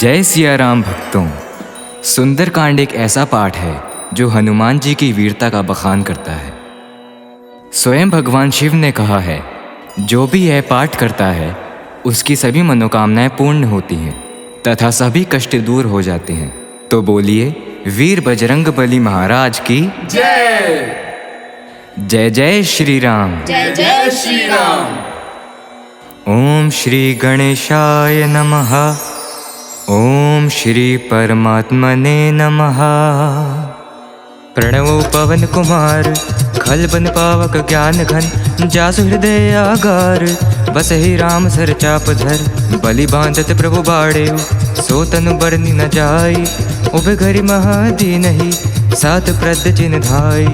जय सिया राम भक्तों। सुंदरकांड एक ऐसा पाठ है जो हनुमान जी की वीरता का बखान करता है। स्वयं भगवान शिव ने कहा है, जो भी यह पाठ करता है उसकी सभी मनोकामनाएं पूर्ण होती हैं तथा सभी कष्ट दूर हो जाते हैं। तो बोलिए वीर बजरंग बली महाराज की जय। जय जय श्री राम। जय जय श्री राम। ओम श्री गणेशाय नमः। ओम श्री परमात्मने नमः। प्रणवो पवन कुमार खलबन पावक ज्ञान घन जासु हृदय आगार बसहि राम सर चाप धर बलि बांधत प्रभु बाड़ेउ सो तनु बरनी न जाई उभ घरि महादी नहीं सात प्रद जिन धाई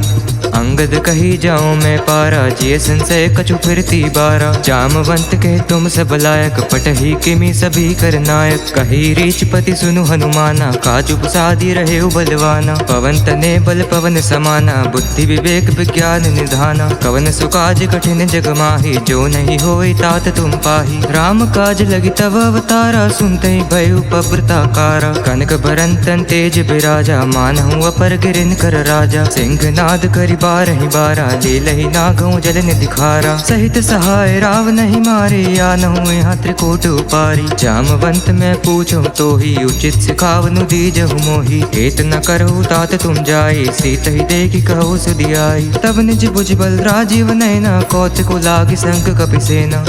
अंगद कही जाऊं मैं पारा जिय संशय कछु फिरती बारा जामवंत के तुम सब लायक पटही किमी सभी कर नायक कही रीचपति सुनु हनुमाना काजु प्रसादी रहे बलवाना पवन तने बल पवन समाना बुद्धि विवेक विज्ञान निधाना कवन सुकाज कठिन जग माही जो नहीं होई तात तुम पाही राम काज लगी तव अवतारा सुनते भयउ पब्रताकारा कनक भरन तेज बिराजा मानहु अपर गिरिन कर राजा सिंहनाद करि बारहि बारा लीलहि नागौ जल निधिखारा सहित सहाय राव नहीं मारे या नहु यहाँ त्रिकोट उपारी जामवंत मैं पूछो तो ही उचित सिखावनु दीजहु मोही हेत न करहु तात तुम जाई सीत ही देखी कहो सुधियाई तब निज भुज बल राजीव नैना कौत को लागी संग कपिसेना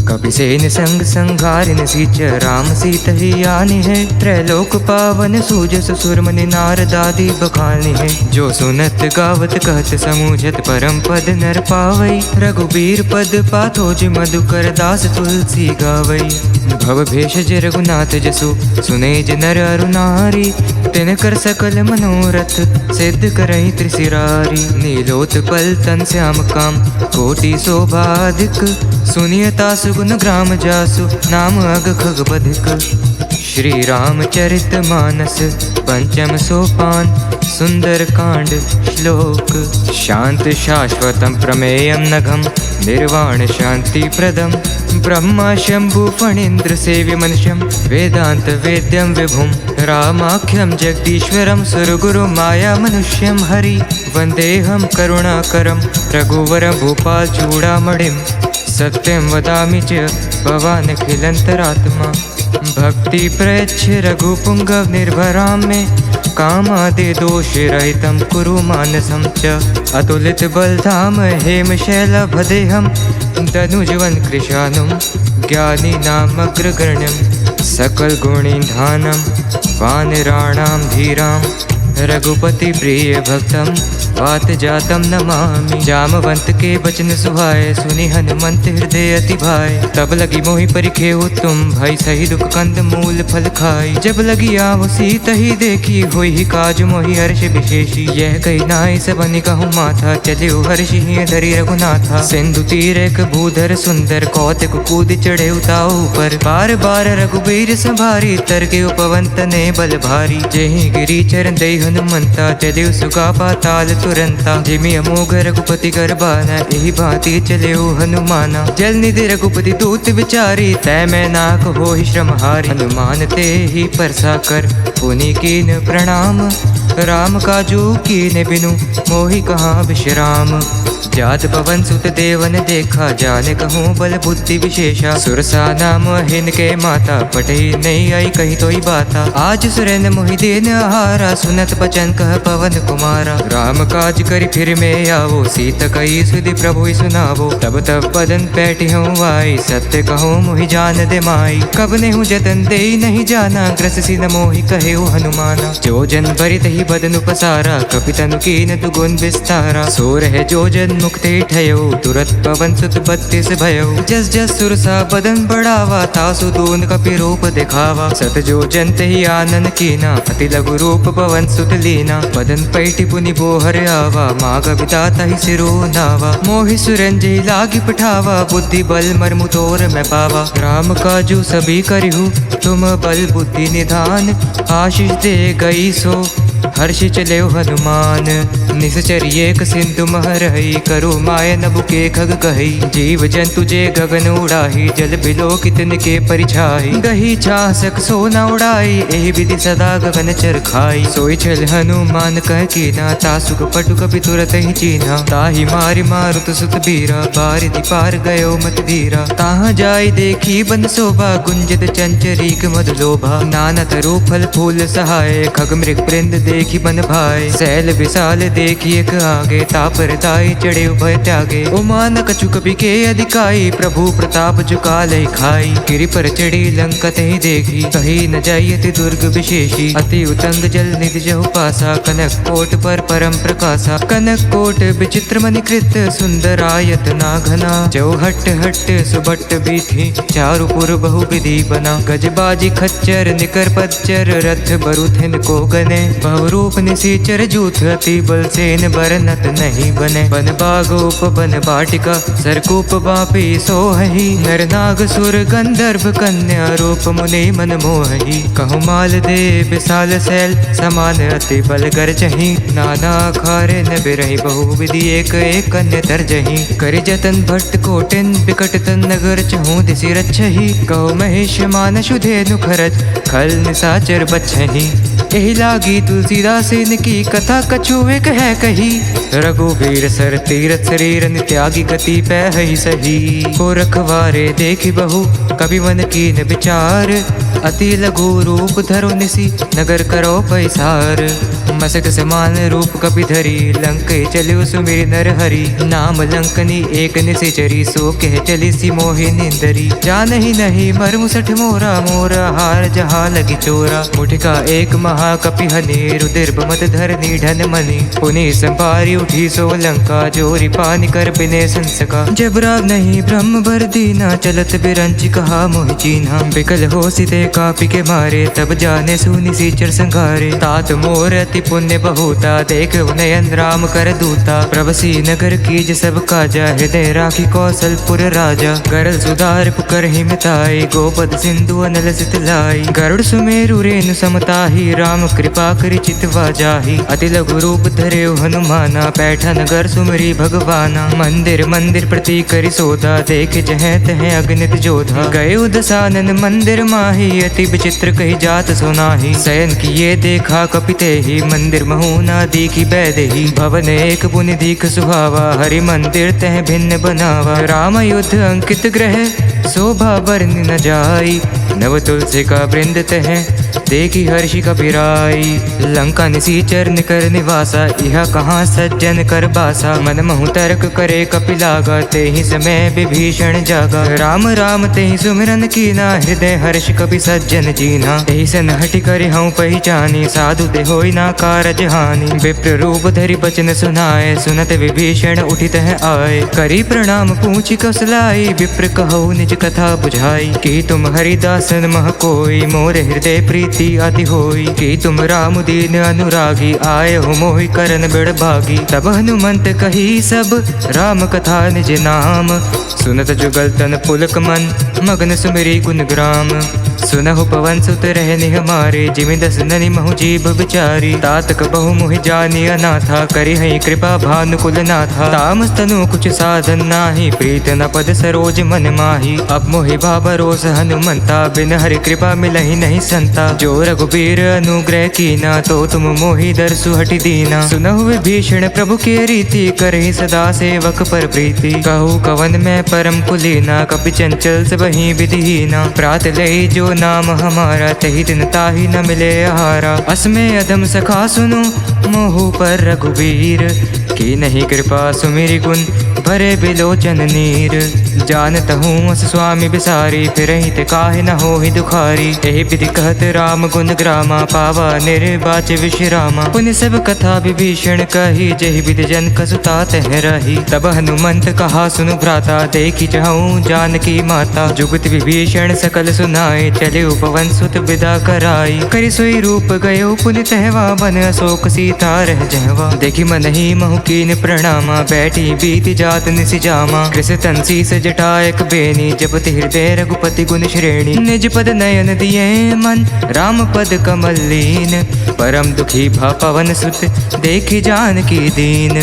कपिसेन संग संघारिन सीच राम सीत ही आनी है त्रैलोक पावन सूजस सुरमनि नारदादि बखानी है जो सुनत गावत कहत समूझत परम पद नर पावई रघुबीर पद पाथोज मधुकर दास तुलसी गावई भव भेषज रघुनाथ जसु सुने ज नर अरु नारी तिन कर सकल मनोरथ सिद्ध करई त्रिशिरारी नीलोत्पल तन श्याम काम कोटि शोभाधिक सुनियता सुगुन ग्राम जासु नाम अग खग बधिक श्री रामचरित मानस पंचम सोपान सुंदर कांड श्लोक शांत शाश्वतम प्रमेयम नघम निर्वाण शांति प्रदम ब्रह्मा शंभु फणींद्र सेव्य मनुष्यम वेदांत वेद्यम विभुम रामाख्यम जगदीश्वरम सुरगुरु माया मनुष्यम हरि वंदेहम करुणाकरम रघुवर भूपाल चूड़ामणिम सत्यम वदामि च भवान् अखिलंतरात्मा भक्ति प्रयच्छ रघुपुंगव निर्भरां मे कामादि दोष रहितं कुरु मानसं च अतुलित बलधाम हेम शैलभदेहं दनुजवन कृशानुं ज्ञानी नामग्रगण्यं सकल गुणिधानं वानराणां धीरां रघुपति प्रिय भक्तम पात जातम नमामि जामवंत के बचन सुहाए सुनि हनुमंत हृदय अति भाई तब लगी मोहि परिखेउ तुम भई सही दुख कंद मूल फल खाई जब लगी आवो सीत ही देखी होई ही काज मोहि हर्ष विशेषी यह कही नाई सबनि कहूँ माथा चले हर्षि धरि रघुनाथा सिंधु तीर एक भूधर सुंदर कौतिक कूद चढ़े उताऊ पर बार बार रघुबीर संभारी तर के उपवंत ने बल भारी जेहि गिरी चरण दे हनुमंता चले सुगा पाताल तुरंता जिमि अमोघ रघुपति करबाना यही भांति चले हनुमाना जल निधि रघुपति दूत विचारी तय मैं नाक हो ही श्रमहारी हनुमान ते ही परसा कर पुनि कीन प्रणाम राम काजू कीन बिनु मोहि कहाँ विश्राम जात पवन सुत देवन देखा जाने कहूँ बल बुद्धि विशेषा सुरसा नाम हिन के माता पटही नहीं आई कही तो ही बाता आज सुरेन मोहि देन आहारा सुनत बचन कह पवन कुमारा राम काज करि फिर में आवो सीत कई सुधि प्रभु सुनावो तब तब बदन पैठी हूँ आई सत्य कहूँ मोहि जान दे माई कब ने हूँ जतन दे नहीं जाना ग्रस सी न मोहि कहे हनुमाना जो जन भरित ही बदन उपसारा कपितनु कीन तु गुण विस्तारा सो रहे जो जन मुक्ति ठयो तुरत पवन सुत 32 भयो जस जस सुरसा बदन बढ़ावा तासु दून कपि रूप दिखावा सत जो जंत ही आनन कीना अति लघु रूप पवन सुत लीना बदन पैठी पुनि बोहर आवा माग बिताता ही सिरो नावा मोहि सुरंजय लागी पठावा बुद्धि बल मर्मु तोर मैं पावा राम काजू सभी करिहु तुम बल बुद्धि निधान आशीष दे गई सो हर्षि चले हनुमान। निश्चर एक सिंधु महरही, करो माय नभु के खग कही। जीव जंतु जे गगन उड़ाही, जल बिलो कितन के परिछाई। गही चासक सोना उड़ाई, एहि विधि सदा गगन चर खाई। सोई चल हनुमान कह कीना, तासुक पटुक भी तुरत ही चीना। ताहि मारि मारुत सुत बीरा, बारिधि पार गयो मत धीरा। ताहाँ जाई देखी बन शोभा, गुंजत चंचरीक मधु लोभा। नाना तरु फल फूल सहाय, खग मृग वृंद देखी बन भाई। सैल विशाल देखी एक आगे, तापर दाई चढ़े उभय त्यागे। उमा न कछु कपि के अधिकाई, प्रभु प्रताप जुकाले खाई। गिरि पर चढ़ी लंका तहि देखी, कही न जायति दुर्ग विशेषी। अति उतंग जल निधि जहु पासा, कनक कोट पर परम प्रकाशा। कनक कोट विचित्र मणिकृत, सुंदरायत ना घना। जो हट हट सुबट बीथी, चारुपुर बहु विधि बना। गजबाजी खच्चर निकर पच्चर, रथ बरुथिन को गने। बहुरूप निसीचर जूथ, अति बल सेन बरनत नहीं बने। बन बागोप बन बाटिका, सरकूप बापी सोहही। नर नाग सुर गंधर्व कन्या, रूप मुनि मन मोहही। कहु माल दे विशाल सैल, समान अति बल गर्जही। नाना खारे न बिरही, बहु विधि एक एक कन्या तरजही। करि जतन भट्ट कोटिन, बिकट तन नगर चहु दिसि रक्षही। कहो महेश मान सुधेनु खरच, खल निसाचर बच्छही। एहि लागी तुलसीदास की कथा, कछु एक है कही। रघुबीर सर तीरथ शरीर, त्यागी गति पै सही। को रखवारे देखी बहु, कवि मन कीन विचार। अति लघु रूप धरो निसी, नगर करो पैसार। मसक समान रूप कपि धरी, लंक चलियो सुमिर नर हरि। नाम लंकनी एक निशिचरी, सो कह चली सी मोहि निंदरी। जानहि नहीं मर्म सठ मोरा, मोरा हार जहाँ लगी चोरा। मुठिका एक महा कपि हनि, रुधिर मत धरनी ढन मनि। पुनि संभारी उठी सो लंका, जोरी पानी कर बिने संसका। जब राव नहीं ब्रह्म बर दीना, चलत बिरंच कहा मोहि चीन्हा। बिकल हो सिते कापि के मारे, तब जाने सुनि सीचर संघारे। तात मोर अति पुण्य बहुता, देख नयन राम कर दूता। प्रभसी नगर कीज सब काजा, हृदय राखी कौशलपुर राजा। गरल सुधार पुकर हिमताई, गोपद सिंधु अनल सित लाई। गरुड़ सुमेरु रेनु समताही, राम कृपा करि चितवा जाही। अति लघु रूप धरे हनुमाना, बैठा नगर सुमरी भगवाना। मंदिर मंदिर प्रति करि सोधा, देख जह तह अगणित जोधा। गए दसानन मंदिर माही, अति विचित्र कही जात सुनाही। शयन किए देखा कपिते ही, मंदिर महु ना दीखी बैदेही। भवन एक पुनि दीख सुहावा, हरि मंदिर तह भिन्न बनावा। राम युद्ध अंकित ग्रह, शोभा बरन न जाई। नव तुलसी का वृंद तह, देखी हर्षि कपिराई। लंका निसीचर निकर निवासा, यह कहाँ सज्जन कर बासा। मन महु तर्क करे कपिलागा, ते ही समय विभीषण जागा। राम राम ते ही सुमिरन कीना, हृदय हर्ष कपि सज्जन जीना। तेहि सन हटि कर हऊँ पहिचानी, साधु ते होई ना कारज हानि। विप्र रूप धरि बचन सुनाए, सुनत विभीषण उठित है आए। करी प्रणाम पूछि कौशलाई, विप्र कहु निज कथा बुझाई। कि तुम हरिदासन मह कोई, मोर हृदय प्रीति अति होई। कि तुम राम दीन अनुरागी, आए हो मोहि करन बिड़ भागी। तब हनुमंत कही सब, राम कथा निज नाम। सुनत जुगल तन पुलक मन, मगन सुमिरी गुण ग्राम। सुनहु पवन सुत रहनि हमारे, जिमि दस ननि महु जीव बिचारी। तातक बहु मोहि जानी अनाथा, करि हई कृपा भानुकुल नाथा। तामस तनु कुछ साधन नाही, प्रीत न पद सरोज मन माही। अब मोहि भरोस हनुमंता, बिन हरि कृपा मिलहि नहीं संता। जो रघुबीर अनुग्रह कीना, तो तुम मोहि दरसु हटि दीना। सुनहु विभीषण प्रभु के रीति, करहि सदा सेवक पर प्रीति। कहु कवन मैं परम कुलीना, कपि चंचल सब ही विधिहीना। प्रात लई जो नाम हमारा, तहि दिन ताहि न मिले आहारा। असमय अधम सखा सुनो, मोहु पर रघुबीर। की नहीं कृपा सुमिरि गुण, भरे बिलोचन नीर। जानत हूँ अस स्वामी बिसारी, फिरहि ते काहे न होहि दुखारी। एहि विधि कहत राम गुण ग्रामा, पावा निर्वाच विश्रामा। पुनि सब कथा विभीषण कही, जहि विधि जन कसुता तह रही। तब हनुमंत कहा सुनु भ्राता, देखी जहूँ जानकी माता। जुगत विभीषण सकल सुनाए, चले पवन सुत विदा कराई। करि सोई रूप गयो पुनि तहवा, बन अशोक सीता रह जहवा। देखी मन ही महु कीन प्रणामा, बैठी बीति जात रात निसि जामा। कृष तन शीस जटा एक बेनी, जपति हृदय रघुपति गुण श्रेणी। निज पद नयन दिए मन, राम पद कमल लीन। परम दुखी भा पवन सुत, देखी जानकी दीन।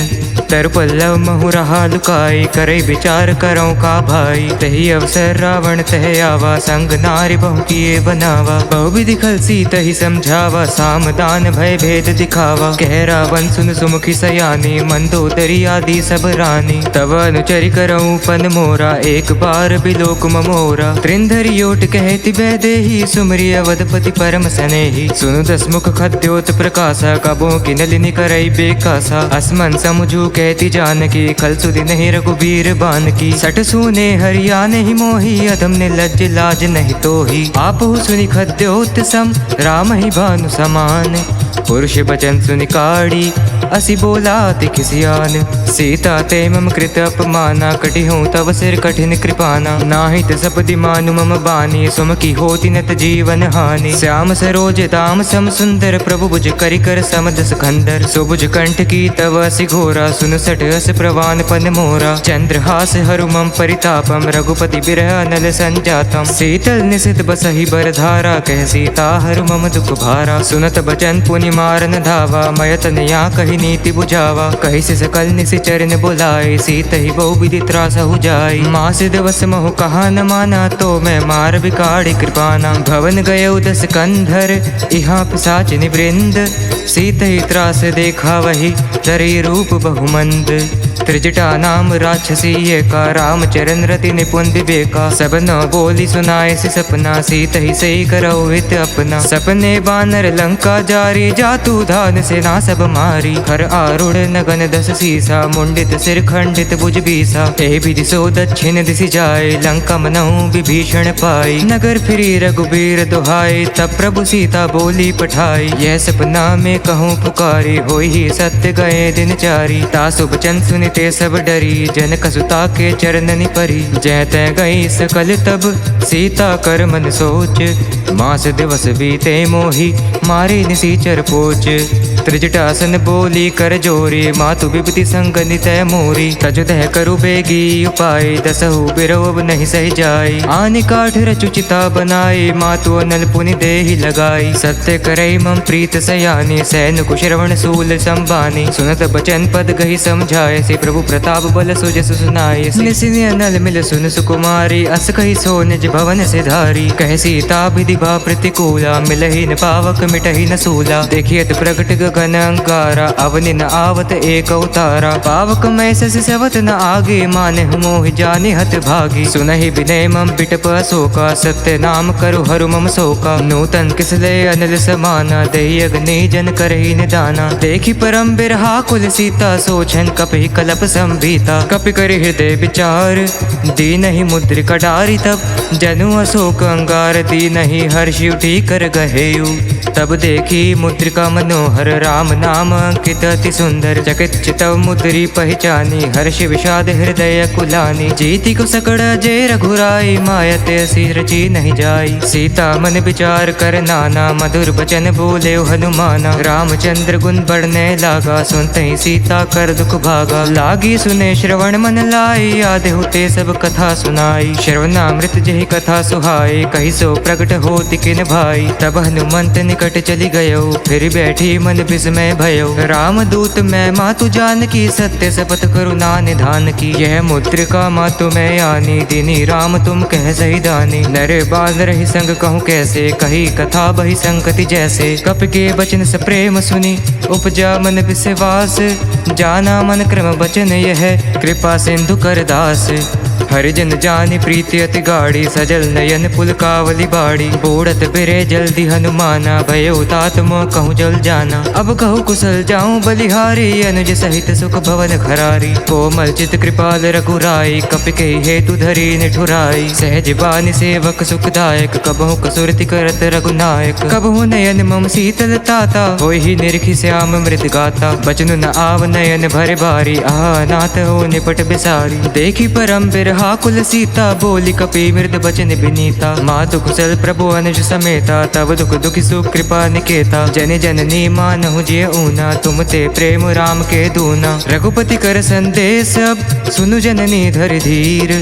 तर पल्लव महु रहा लुकाई, करे विचार करौ का भाई। तही अवसर रावण तह आवा, संग नारी बहु किए बनावा। बहु विधि खल सीतहि समझावा, साम दान भय भेद दिखावा। कह रावण सुन सुमुखी सयानी, मंदोदरी आदि सब रानी। तब अनुचरि करऊं पन मोरा, एक बार बिलोक ममोरा। त्रिंधरि योट कहति वैदेही, सुमरि अवधपति परम सनेही। सुनु दस मुख खद्योत प्रकाशा, कबो की नलिनी करई बेकासा। असमन समुझू कहती जानकी, खल सुधि नहीं रघुबीर बानकी। सठ सूने हरिया नहीं मोही, अधम ने लज्ज लाज नहीं तोही। आपहु सुनि खद्योत सम, राम ही भानु समान। पुरुष बचन सुनि काढ़ी, असि बोला अति खिसियान। सीता ते मम कृत अपमाना, कटिहूँ तव सिर कठिन कृपाना। नाहित सपदि मानु मम बानी, सुमकी होति नत जीवन हानि। श्याम सरोज दाम सम सुंदर, प्रभु भुज करि कर समदस खंडर। सुभुज कंठ की तव असि घोरा, सुन सठ अस प्रवान पन मोरा। चंद्रहास हरु मम परितापम, रघुपति बिरह अनल संजातम। शीतल निशित बसहि बर धारा, कह सीता हरु मम दुख भारा। सुनत बचन पुनि मारन धावा, मयतन या कही नीति बुझावा। कही से सकल निसि चरण बुलाए, सीत ही बहु विधि त्रास हो जाए। मास दिवस महु कहा न माना, तो मैं मार बिकाड़ी कृपाना। भवन गये दस कंधर, इहाँ पिशाचिनि वृंद। सीत ही त्रास देखा वही, धरि रूप बहुमंद। त्रिजटा नाम राक्षसी एका, राम चरण रति निपुण विवेका। सब न बोली सुनाए सि सपना, सीत ही सही करौ हित अपना। सपने बानर लंका जारी, जातु धान सेना सब मारी। हर आरूढ़ नगन दस सीसा, मुंडित सिर खंडित भुज बीसा। ए विधि सो दक्षिण दिशि जाए, लंका मनहु विभीषण पाई। नगर फिरी रघुबीर दुहाई, तब प्रभु सीता बोली पठाई। यह सपना में कहूँ पुकारी, होई ही सत्य गए दिन चारी। तासु बचन सुनि ते सब डरी, जनक सुता के चरणनि परी। जय तय गई सकल तब, सीता कर मन सोच। मास दिवस बीते मोही, मारे निसीचर पोच। त्रिजटासन बोली कर जोरी, मातु विपति संग नितय मोरी। तजुदह करु बेगी उपाय, दसहु बिरव नहीं सही जाई। आनि काठ रचु चिता बनाई, मातु अनल पुनि देहि लगाई। सत्य करई मम प्रीत सयानी, सैन कुश्रवण सूल संबानी। सुनत बचन पद गही समझाए, से प्रभु प्रताप बल सुजस सुनाए। निसिनि अनल मिल सुन सुकुमारी, अस कही सो निज भवन से धारी। कह सीता विधि भा प्रतिकूला, मिलहि न पावक मिटहि न सूला। देखियत प्रगट गगन अंगारा, अवनि न आवत एक अवतारा। पावक मैं सस सवत न आगे, माने मोहि जाने हत भागी। सुनहि विनय मम बिटप अशोका, सत्य नाम करु हरु मम शोका। नूतन किसले अनिल समाना, दहि अग्नि जन करहि निदाना। देखि परम बिरहा कुल सीता, सोचन कपि कलप संभीता। कपि करि हृदय विचार, दीनहि मुद्रिका डारी। तब जनु अशोक अंगार, दीनहि हर्षि उठी कर गहेयु। तब देखी मुद्रिका मनोहर, राम नाम अंकित अति सुंदर। चकित चितव मुद्री पहचानी, हर्ष विषाद हृदय कुलानी। जीति को सकड़ जय रघुराई, मायत असी रची नहीं जाई। सीता मन विचार कर नाना, मधुर बचन बोले हनुमाना। रामचंद्र गुण बढ़ने लागा, सुनते ही सीता कर दुख भागा। लागी सुने श्रवण मन लाई, आधे होते सब कथा सुनाई। श्रवणामृत जही कथा सुहाई, कही सो प्रगट होति किन भाई। तब हनुमंत निकट चली गयो, फिर बैठी मन विस्मय भयो। रामदूत मैं मातु जानकी, सत्य शपथ करुणा निधान की। यह मुद्रिका मातु मैं आनी, दीनी राम तुम कह सही दानी। नर बाल रही संग कहूँ कैसे, कही कथा बही संकति जैसे। कप के बचन स प्रेम सुनी, उपजा मन विश्वास। जाना मन क्रम बचन यह, कृपा सिंधु कर दास। हरिजन जानी प्रीति अति गाड़ी, सजल नयन पुलकावली बाड़ी। बूढ़त बिरे जल्दी हनुमाना, भयो तात मोह कहूँ जल जाना। अब कहूँ कुशल जाऊँ बलिहारी, अनुज सहित सुख भवन खरारी। कोमल चित कृपाल रघुराई, कपि के हेतु धरी निठुराई। सहज बानी सेवक सुखदायक, कबहु कसुरति करत रघुनायक। कबहु नयन मम शीतल ताता, होई ही निरखि श्याम मृत गाता। बचनु न आव नयन भर बारी, आह नाथ हो निपट बिसारी। देखी परम बिरहा व्याकुल सीता, बोली कपि मृद बचन विनीता। मातु कुशल प्रभु अनुज समेता, तब दुख दुखी सुख कृपा निकेता। जन जननी मानहु जिय ऊना, तुम ते प्रेम राम के दूना। रघुपति कर संदेश अब सुनु जननी धर धीर,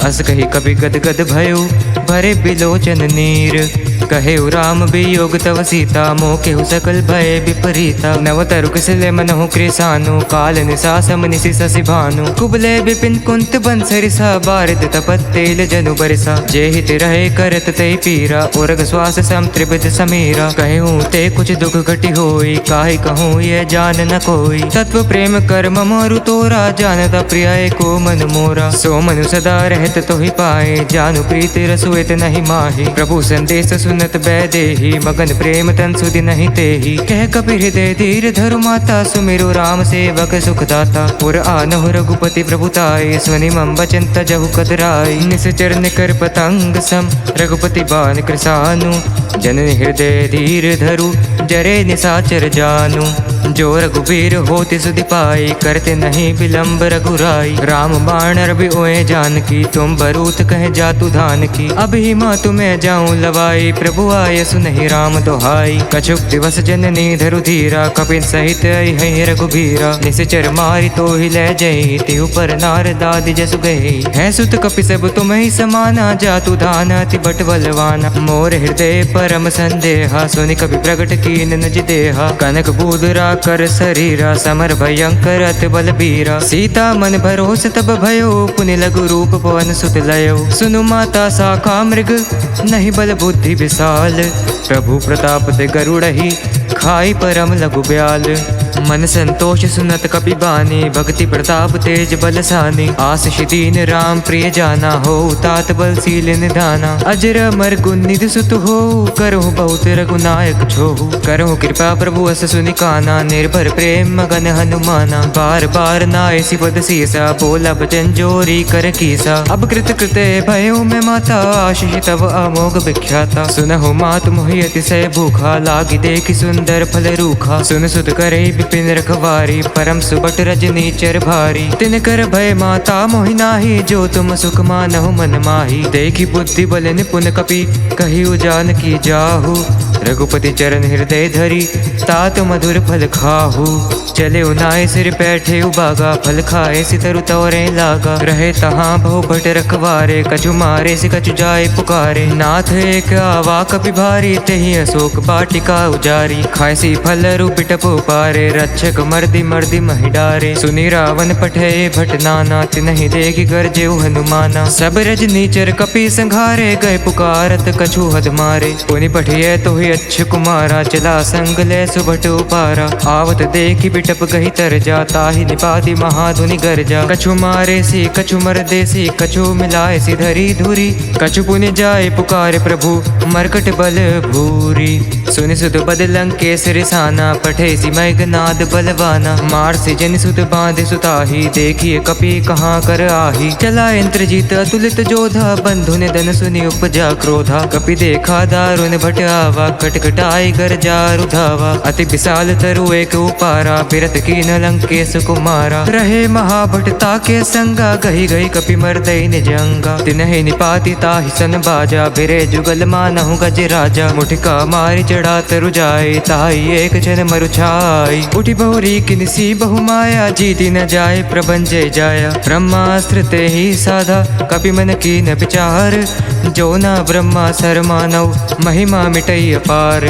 अस कही कपि गद गद भयो भरे बिलोचन नीर। कहे राम वियोग तव सीता, मोकेहु सकल भय विपरीता। नव तरु कुशल मनहु कृसानु, काल निसा समनिसि शशि भानु। कुबले विपिन कुंत बंसरिसा, बारिद तपत तेल जनु बरिसा। जे हित रहे करत ते पीरा, उरग श्वास सम त्रिभुज समीरा। कहूँ ते कुछ दुख घटी होई, काहि कहूँ ये जान न कोई। तत्व प्रेम कर ममरु तोरा, जानता प्रिय को मन मोरा। सो मनु सदा रहत तो ही पाए, जानु प्रीति रसुएत नहीं माही। प्रभु संदेश सुनत बैदेही, मगन प्रेम तन सुधि नहीं तेही। कह कपि हृदय धीर धरु माता, सुमिरु राम सेवक सुखदाता। पुर आनहु रघुपति प्रभुताई, स्वनि मम बचन तजहु कतराई। निश्चर निकर पतंग सम, रघुपति बान कृसानु। जननि हृदय धीर धरु, जरे निसाचर जानु। जो रघुबीर होति सुधि पाई, करते नहीं विलम्ब रघुराई। राम बाण रवि ओए जानकी, तुम बरूत कहे जातु धान की। अब ही माँ तुम्हें जाऊं लवाई, प्रभु आय सुनहि राम दोहाई। कछुक दिवस जननी धरु धीरा, कपिन सहित आई रघुबीरा। निश्चर मारी तो ही ले जई, तिहु पर नारदादि जसु गई। है सुत कपि सब तुम ही समाना, जातु धान अति बट बलवाना। मोर हृदय परम संदेहा, सुनि कपि प्रगट कीन निज देहा। कनक बूदरा कर शरीरा, समर भयंकर अति बलबीरा। सीता मन भरोस तब भयो, पुनि लघु रूप पवन सुत लयो। सुनु माता शाखा मृग, नहीं बल बुद्धि विशाल। प्रभु प्रताप ते गरुड़हि, खाई परम लघु ब्याल। मन संतोष सुनत कपि बानी, भक्ति प्रताप तेज बलसानी। आशीष दीन राम प्रिय जाना, हो तात बलशील निधाना। अजर अमर गुण निधि सुत हो, करहु बहुत रघुनायक छोहु। करहु कृपा प्रभु अस सुनि काना, निर्भर प्रेम मगन हनुमाना। बार बार नायसी पद सीसा, बोला बचन जोरी कर कीसा। अब कृत कृते भयो में माता, आशीष तब अमोघ विख्याता। सुनहु मात मोहि अतिशय भूखा, लागी देखि सुंदर फल रूखा। सुन सुत करे विपिन रखवारी, परम सुबट रजनी चर भारी। तिन कर भय माता मोहि नाही, जो तुम सुख मानहु मन माही। देखी बुद्धि बल निपुन कपि, कहिउ जानकी जाहु। रघुपति चरण हृदय धरी, तात मधुर फल खाहु। चले उनाय सिर बैठे उबागा, फल खाए सितरु तोरे लागा। रहे तहाँ बहु भट रखवारे, कछु मारे से कछु जाए पुकारे। नाथ एक आवा कपि भारी, तेहि अशोक वाटिका उजारी। खायसी फल रूप टप पारे, रक्षक मर्दि मर्दि महि डारे। सुनि रावण पठे भट नाना, तिनहि देखि गरजेउ हनुमाना। सब रजनीचर कपि संघारे, गए पुकारत कछु हद मारे। पुनि पठिए तो ही अच्छ कुमारा, चला संग ले सुभट उपारा। आवत देखि बिटप कही तर जा, ताहि निपाति महाधुनि गर्जा। कछु मारे सी कछु मरदे सी, कछु मिलाए सी धरी धुरी। कछु पुनि जाए पुकारे प्रभु, मरकट बल भूरी। सुनि सुत बद लंकेश रिसाना, पठे सी मेघनाद बलवाना। मार से जन सुत बांधे सुताही, देखिए कपि कहाँ कर आही। चला इंद्रजीत अतुलित जोधा, बंधु ने धन सुनि उपजा क्रोधा। कपि देखा दारुण भट आवा, कटकटाई गर्जा रुधावा। अति विशाल तरु एक उपारा, बिरत कीन लंकेश कुमारा। रहे महाभट ताके संगा, गही गही कपि मर्दई निजंगा। तिनहि निपाति ताहि सन बाजा, बिरे जुगल मानहु गज राजा। मुठिका मारि चढ़ा तरु जाए, ताहि एक जन मरु छाई। उठी बहुरी किनसी बहु माया, जीति न जाए प्रभंजय जाया। ब्रह्मास्त्र ते ही साधा, कपि मन कीन विचार। जो न ब्रह्मा सर मानव, महिमा मिटई अपार।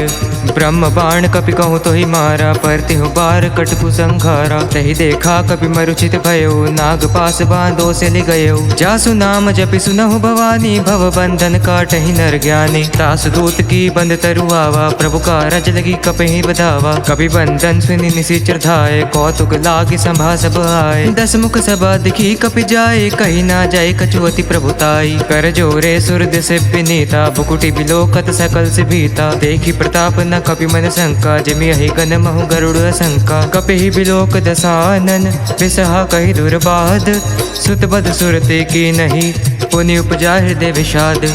ब्रह्म बाण कपि कहूँ तो ही मारा, परति हूँ बार कटकु संघारा। तही देखा कपि मरुचित भयो, नाग पास बांधो से ले गयो। जासु नाम जपि सुनहु भवानी, भव बंधन काटहि नर ज्ञानी। तासु दूत की बंद तरु आवा, प्रभु का रज लगी कपि बधावा। कपि बंधन सुनि निशिचर धाये, कौतुक लागी संभा सब आए। दस मुख सभा दिखी कपि जाए, कही ना जाए कछु अति प्रभुताई। कर जोरे सुरद से विनीता, भुकुटी बिलोकत सकल से भीता। देखी प्रताप न कपि मन शंका, जिमि यही गन महु गरुड़ शंका। कपि ही बिलोक दसानन, विसहा कही दुर्बाध। सुत बद सुरते की नहीं, पुनि उपजा हृदय विषाद।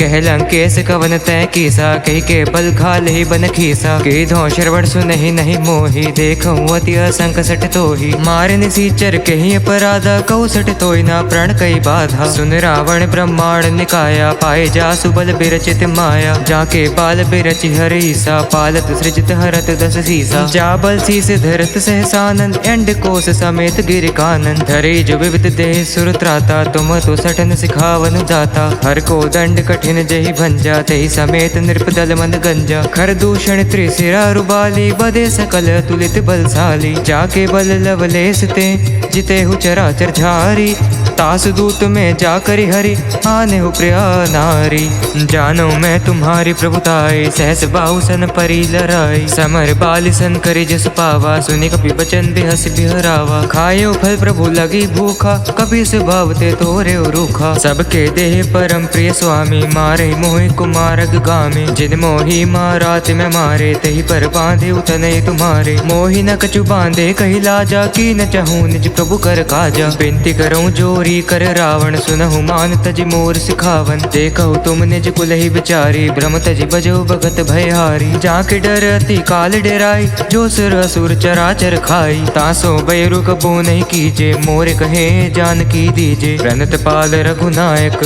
कह लंकेश कवन तय कीसा, कही के बल घाल ही बन खीसा। के धो श्रवण सुनहि नहीं मोहि, देखऊँ अति असंक सठ तोहि। मारे निसीचर कही अपराधा, कहु सठ तोहि ना प्रण कई बाधा। सुन रावण ब्रह्मांड निकाया, पाए जासु बल बिरचित माया। जाके बाल बिरचि हरीसा, पालत सृजत हरत दस सीसा। जा बल शीस धरत सहसानन, एंड कोस समेत गिर कानन। धरे जो विविध देह सुर त्राता, तुम तो सठन सिखावन जाता। हर को दंड कठिन जहि भंजा, तहि समेत नृपदल मन गंजा। खर दूषण त्रिशिरा रुबाली, बदे सकल तुलित बलशाली। जाके बल लवलेस ते, जिते हु चराचर झारी। तास दूत में जाकरि हरि, आने हो प्रिया नारी। जानो मैं तुम्हारी प्रभुताई, सहस बाहु सन परी लराई। समर बाल सन करि जस पावा, सुनि कपि बचन बिहस बिहरावा। खायो फल प्रभु लगी भूखा, कपि स्वभावते तोरे रूखा। सबके देह परम प्रिय स्वामी, मारे मोहि कुमारग गामी। जिन मोहि मारात में मारे, तही पर बांधे उतने तुम्हारे। मोहि न कछु बांधे कही लाजा, की न चहूँ निज प्रभु कर काजा। बिनती करूँ जोरी कर रावण, सुनहु मान तज मोर सिखावन। देखहु तुम निज कुल ही बिचारी, भ्रम तज बजो भगत भयहारी। जाके डर अति काल डेराई, जो सुर असुर चराचर खाई। तासो बैरु कबो नहीं कीजे, मोर कहे जानकी दीजे। प्रणत पाल रघुनायक,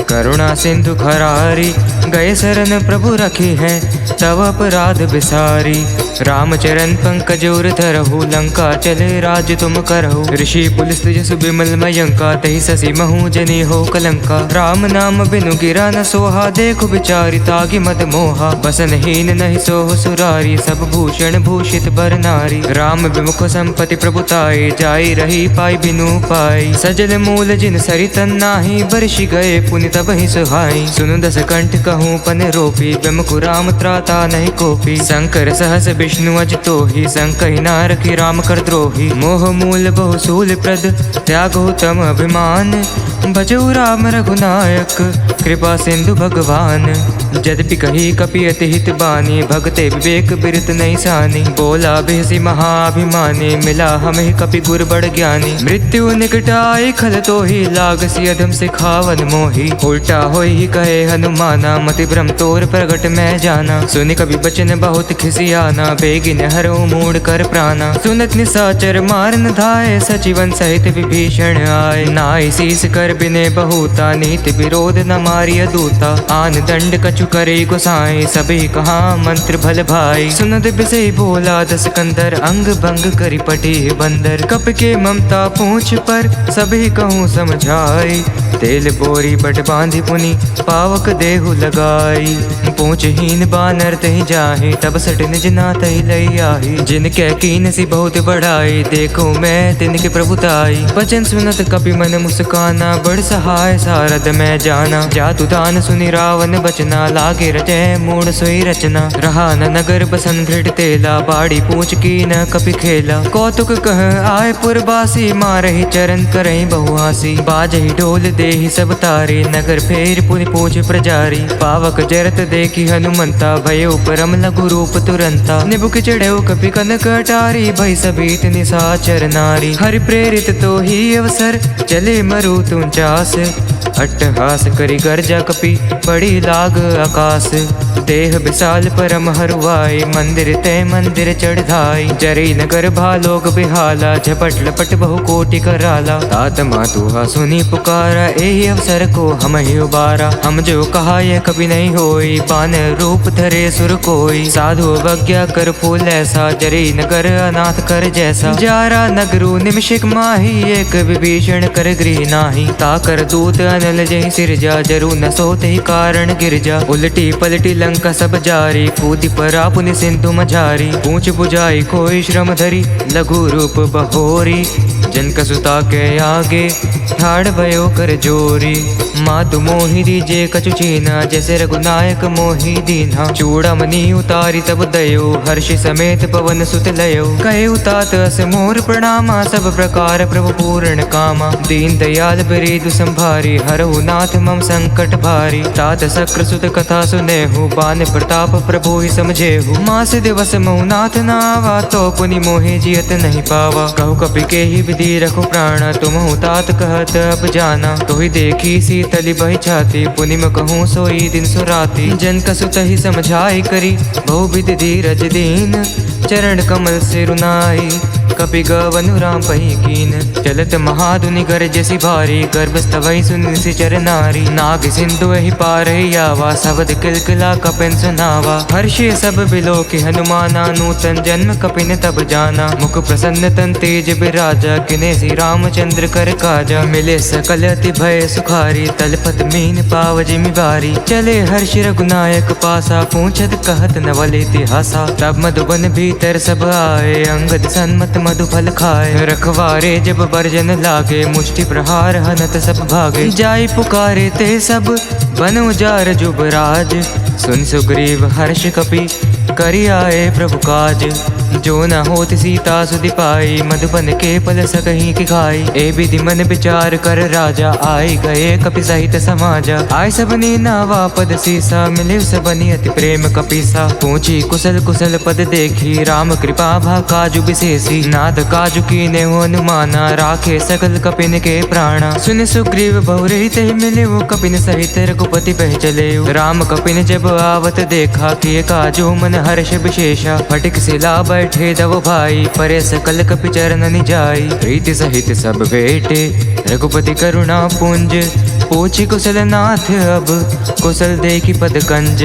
करुणा सिंधु खरारी। गए शरण प्रभु रखी है, तव अपराध बिसारी। रामचरण पंकज उर धरहु, लंका चले राज तुम करहु। ऋषि पुलिस जसु बिमल मयंका, तहि ससी महु जनी हो कलंका। राम नाम बिनु गिरा न सोहा, देखु बिचारी तागी मद मोहा। बसनहीन नहीं सोह सुरारी, सब भूषण भूषित बर नारी। राम विमुख संपत्ति प्रभुताई, जाई रही पाई बिनु पाई। सजल मूल जिन सरितन नाही, बरषि गए पुनि तब ही सुहाई। सुनु दस कंठ कहूँ पन रोपी, विमुख राम त्राता नहीं कोपी। शंकर सहस विष्णु अज तोहि, संकहि नार की राम कर द्रोही। मोह मूल बहु शूल प्रद, त्यागो तम अभिमान। भजऊ राम रघुनायक, कृपा सिंधु भगवान। यद्यपि कही कपि अति हित बानी, भगते विवेक बिरत नहीं सानी। बोला बिहसी महाभिमानी, मिला हमें कपि गुर बड़ ज्ञानी। मृत्यु निकट आई खल तोहि, लागसी अधम सिखावन मोहि। उल्टा होई ही कहे हनुमाना, मति भ्रम तोर प्रगट मैं जाना। सुनि कवि बचन बहुत खिसियाना, बेगिन हरो मूड कर प्राणा। सुनत निसाचर मारन धाय, सचिवन सहित विभीषण आए। नाई शीस कर बिने बहुता, नीति विरोध न मारिय दूता। आन दंड कछु करे गोसाई, सभी कहा मंत्र भल भाई। सुनत बिसई बोला दस कंदर, अंग भंग करी पटी बंदर। कप के ममता पूछ पर, सभी कहूँ समझाई। तेल बोरी बट बांधी पुनि, पावक देहु लगाई। पूछहीन बानर तहि जाहि, तब सट निज नाथहि लई आहि। जिनके कीन सी बहुत बढ़ाई, देखो मैं तिनके प्रभुताई। वचन सुनत कपि मन मुस्काना, बड़ सहाय सारद मैं जाना। जातु दान सुनि रावण बचना, लागे रचय मूढ़ सोई रचना। रहा न नगर बसन दृढ़ तेला, बाड़ी पूछ की न कपि खेला। कौतुक कह आय पुरबासी, मारहि चरण करहि बहुहासी। बाजहि ढोल देहि सब तारी, नगर फेर पुनि पूछ प्रजारी। पावक जरत देखी हनुमंता, भयो परम लघु रूप तुरंता। निबुक चढ़ेउ कपि कनक अटारी, भई सबीत निसाचर नारी। हरि प्रेरित तो ही अवसर, चले मरु तुंचास। अट्टहास करि गर्जा कपि, पड़ी लाग आकाश। देह विशाल परम हरुआई, मंदिर ते मंदिर चढ़ धाई। जरी नगर भालोक बिहाला, झपट लपट बहु कोटि कराला। तात मातुहा सुनी पुकारा, एहि अवसर को हम ही उबारा। हम जो कहा यह कभी नहीं होई, बान रूप धरे सुर कोई। साधु अवज्ञा कर फूल ऐसा, जरी नगर अनाथ कर जैसा। जारा नगरु निमिषिक माही, एक विभीषण कर गृह नाही। ताकर दूत अनल जहि सिरजा, जरु न सोते ही कारण गिरजा। उलटी पलटी लंका सब जारी, कूदी परा पुनि सिंधु मझारी। पूछ बुझाई कोई श्रम धरी, लघु रूप बहोरी। जनक सुता के आगे, ठाड़ भयो कर जोरी। मातु मोहि दीजे कछु चीना, जैसे रघुनायक मोहि दीन्हा। चूड़ामणि उतारी तब दयो, हर्ष समेत पवन सुत लयो। कहे उतात अस मोर प्रणामा, सब प्रकार प्रभु पूर्ण कामा। दीन दयाल बिरेदु संभारी, हरहु नाथ मम संकट भारी। तात शक्र सुत कथा सुनेहु, बान प्रताप प्रभु ही समझेहु। मास दिवस महु नाथ नावा, तो पुनि मोहि जियत नहीं पावा। कहु कपि के ही विधि ही रखो प्राण तुम हो तात कहत अब जाना। तो ही देखी सी तली बही छाती पुनि में कहूँ सोई दिन सो राती। जन कसु तही समझाई करी बहुविध धीरज दीन चरण कमल से रुनाई कपि गवनु राम पही कीन। चलत महाधुनि गरजसी भारी गर्भस्तवहि सुनि चर नारी। नाग सिंधु ही पार ही आवा शब्द किलकिला कपिन सुनावा। हर्षे सब बिलो के हनुमाना नूतन जन्म कपिन तब जाना। मुख प्रसन्न तन तेज बिराजा किने श्री रामचंद्र कर काजा। मिले सकल अति भय सुखारी तलपत मीन पाव जिमि बारी। चले हर्ष रघुनायक पासा पूछत कहत नवल इतिहासा। तब मधुबन भीतर सब आए अंगद सन्मत मधु फल खाए। रखवारे जब बरजन लागे मुष्टि प्रहार हनत सब भागे। जाई पुकारे ते सब बन उजार जुबराज। सुन सुग्रीव हर्ष कपि करि आए प्रभु काज। जो न होत सीता सुधि पाई मधुबन के पल सकहीं की खाई। ए विधि मन विचार कर राजा आए गए कपि सहित समाजा। आय सबनी नावा पद सीसा मिले सबनी अति प्रेम कपीसा। पूछी कुशल कुशल पद देखी राम कृपा भा काजु विशेषी। नाथ काजु कीने हो अनुमाना राखे सकल कपिन के प्राणा। सुन सुग्रीव बहुरे ते मिले वो कपिन सहित रघुपति पह चले। राम कपिन जब आवत देखा किए काजु मन हर्ष विशेषा। फटिक सिला बैठे दव भाई परे सकल कपि चरण जाई। प्रीति सहित सब बेटे रघुपति करुणा पुंज। पूछी कुशल नाथ अब कुशल देखी पद कंज।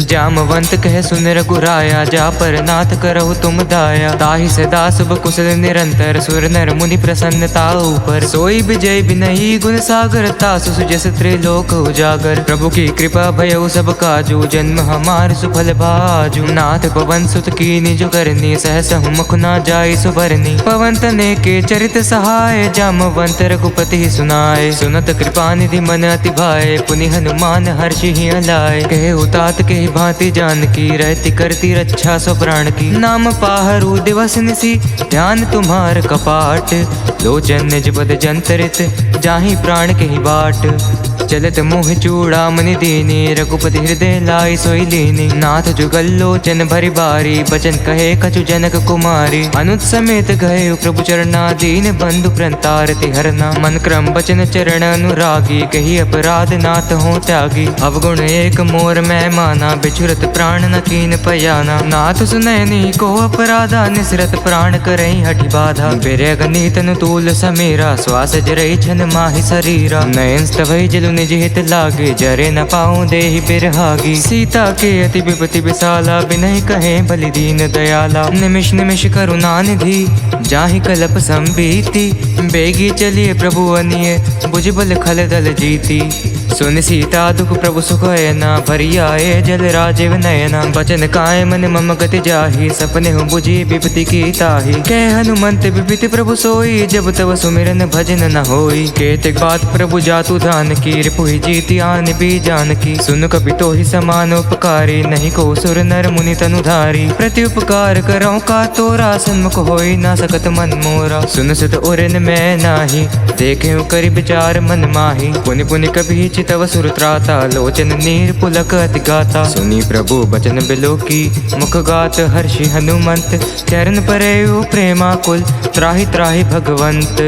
जामवंत कह सुन रघुराया जा पर नाथ करहु तुम दाया। ताहि सदा शुभ कुशल निरंतर सुर नर मुनि प्रसन्नता ऊपर। सोई विजय विनयी गुण सागर तासु सुजस त्रिलोक उजागर। प्रभु की कृपा भयउ सब काजू जन्म हमार सुफल भाजू। नाथ पवन सुत की निज करनी सहस मुख ना जाई सुबरनी। पवन तने के चरित सहाय जामवंत रघुपति सुनाए। सुनत कृपा निधि मन अति भाए पुनि हनुमान हर्षि ही अलाए। कहे उतात के भांति जानकी रहती करती रक्षा सो प्राण की। नाम पाहरु दिवस निसी ध्यान तुम्हार कपाट। लोचन निज पद जंतरित जाहि प्राण के ही बाट। चलत मोह चूड़ामणि दीनी रघुपति हृदय लाई सोई लीनी। नाथ जुगल लोचन भरि बारी बचन कहे कछु जनक कुमारी। अनुज समेत गए प्रभु चरणा दीन बंधु प्रंतारति हरना। मन क्रम बचन चरण अनुरागी कही अपराध नाथ हो त्यागी। अवगुण एक मोर मैं माना बिछुरत प्राण न कीन पयाना। नाथ सुनैनी को अपराधा निसरत प्राण करई हठि बाधा। बिरग नीतन तूल समीरा श्वास जरई छन माहि शरीरा। नयन स्तभई जलु निज हित लागे जरे न पाऊं देहि बिरहागी। सीता के अति विपति विशाला बिनहि कहे बलि दीन दयाला। निमिष निमिष करुणा निधि जाहि कलप संबीती। बेगी चलिए प्रभु अनिय बुझ बल खल दल जीती। सुन सीता दुख प्रभु सुख ना भरी आए जल राजीव नयना। बचन काय मन मम गति जाहि सपने हो बुझी विपति की ताहि। कह हनुमंत विपति प्रभु सोई जब तब सुमिरन भजन न होई। केतक बात प्रभु जातु धान की रिपुहि जीति आन भी जानकी। सुन कपि तो ही समान उपकारी नहीं को सुर नर मुनि तनुधारी। प्रति उपकार करौ का तोरा सन्मुख होई ना सकत मन मोरा। सुन सुत उरन मैं नाही देखे करि विचार मन माही। पुनि पुनि कभी तव सुर त्राता लोचन नीर पुलक अति गाता। सुनी प्रभु बचन बिलो की मुख गात हर्षि हनुमंत। चरण परेउ प्रेमा कुल त्राहि त्राहि भगवंत।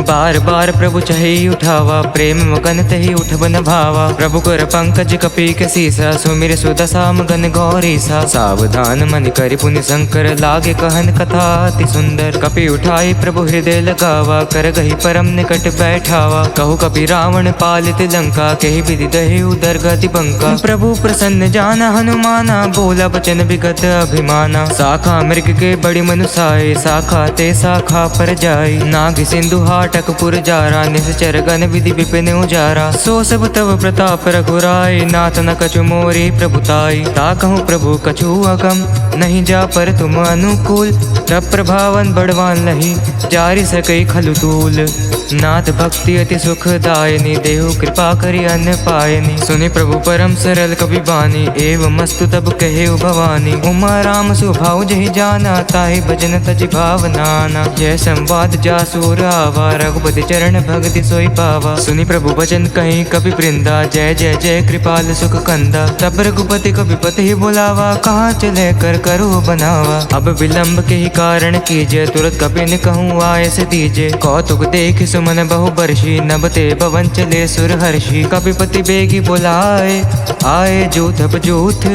बार बार प्रभु चहि उठावा प्रेम मगन तहि उठबन भावा। प्रभु कर पंकज कपि के सीसा सुमिर सुदशा मगन गौरीसा। सावधान मन करि पुनि शंकर लागे कहन कथा अति सुंदर। कपि उठाई प्रभु हृदय लगावा कर गही परम निकट बैठावा। कहु कपि रावण पालित लंका कही विधि दहे उदर गति पंका। प्रभु प्रसन्न जाना हनुमाना बोला बचन विगत अभिमाना। शाखा मृग के बड़ी मनुसाए शाखा ते शाखा पर जाई। नाग सिंधु हाटक पुर जारा निश्चर गण विधि विपिन उजारा। सो सब तव प्रताप रघुराई नाथ न कछु मोरी प्रभुताई। ता कहूँ प्रभु कछु अगम नहीं जा पर तुम अनुकूल। तब प्रभावन बड़वान लही जारी सकई खलु तूल। नाथ भक्ति अति सुखदायनी देहु कृपा करी अन्न पायनी। सुनि प्रभु परम सरल कपि बानी, एवं मस्तु तब कहे भवानी। उमा राम सुभाव जहि जाना, ताहि भजन तज भावनाना। यह संवाद जासुर आवा, रघुपति चरण भगति सोई पावा। सुनि प्रभु वचन कहीं कपि वृंदा, जय जय जय कृपाल सुख कंदा। तब रघुपति कपिपति ही बुलावा, कहाँ चले कर करो बनावा। अब विलंब के ही कारण कीजिए, तुरंत कपिन कहूँ आय से दीजे। कौतुक देख सुमन बहु बरसी, नभ ते भवन चले सुर हर्षि। कपिपति बेगी बुलाए, आए जूथ बजूथ,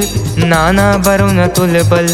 नाना बरुन तुल बल,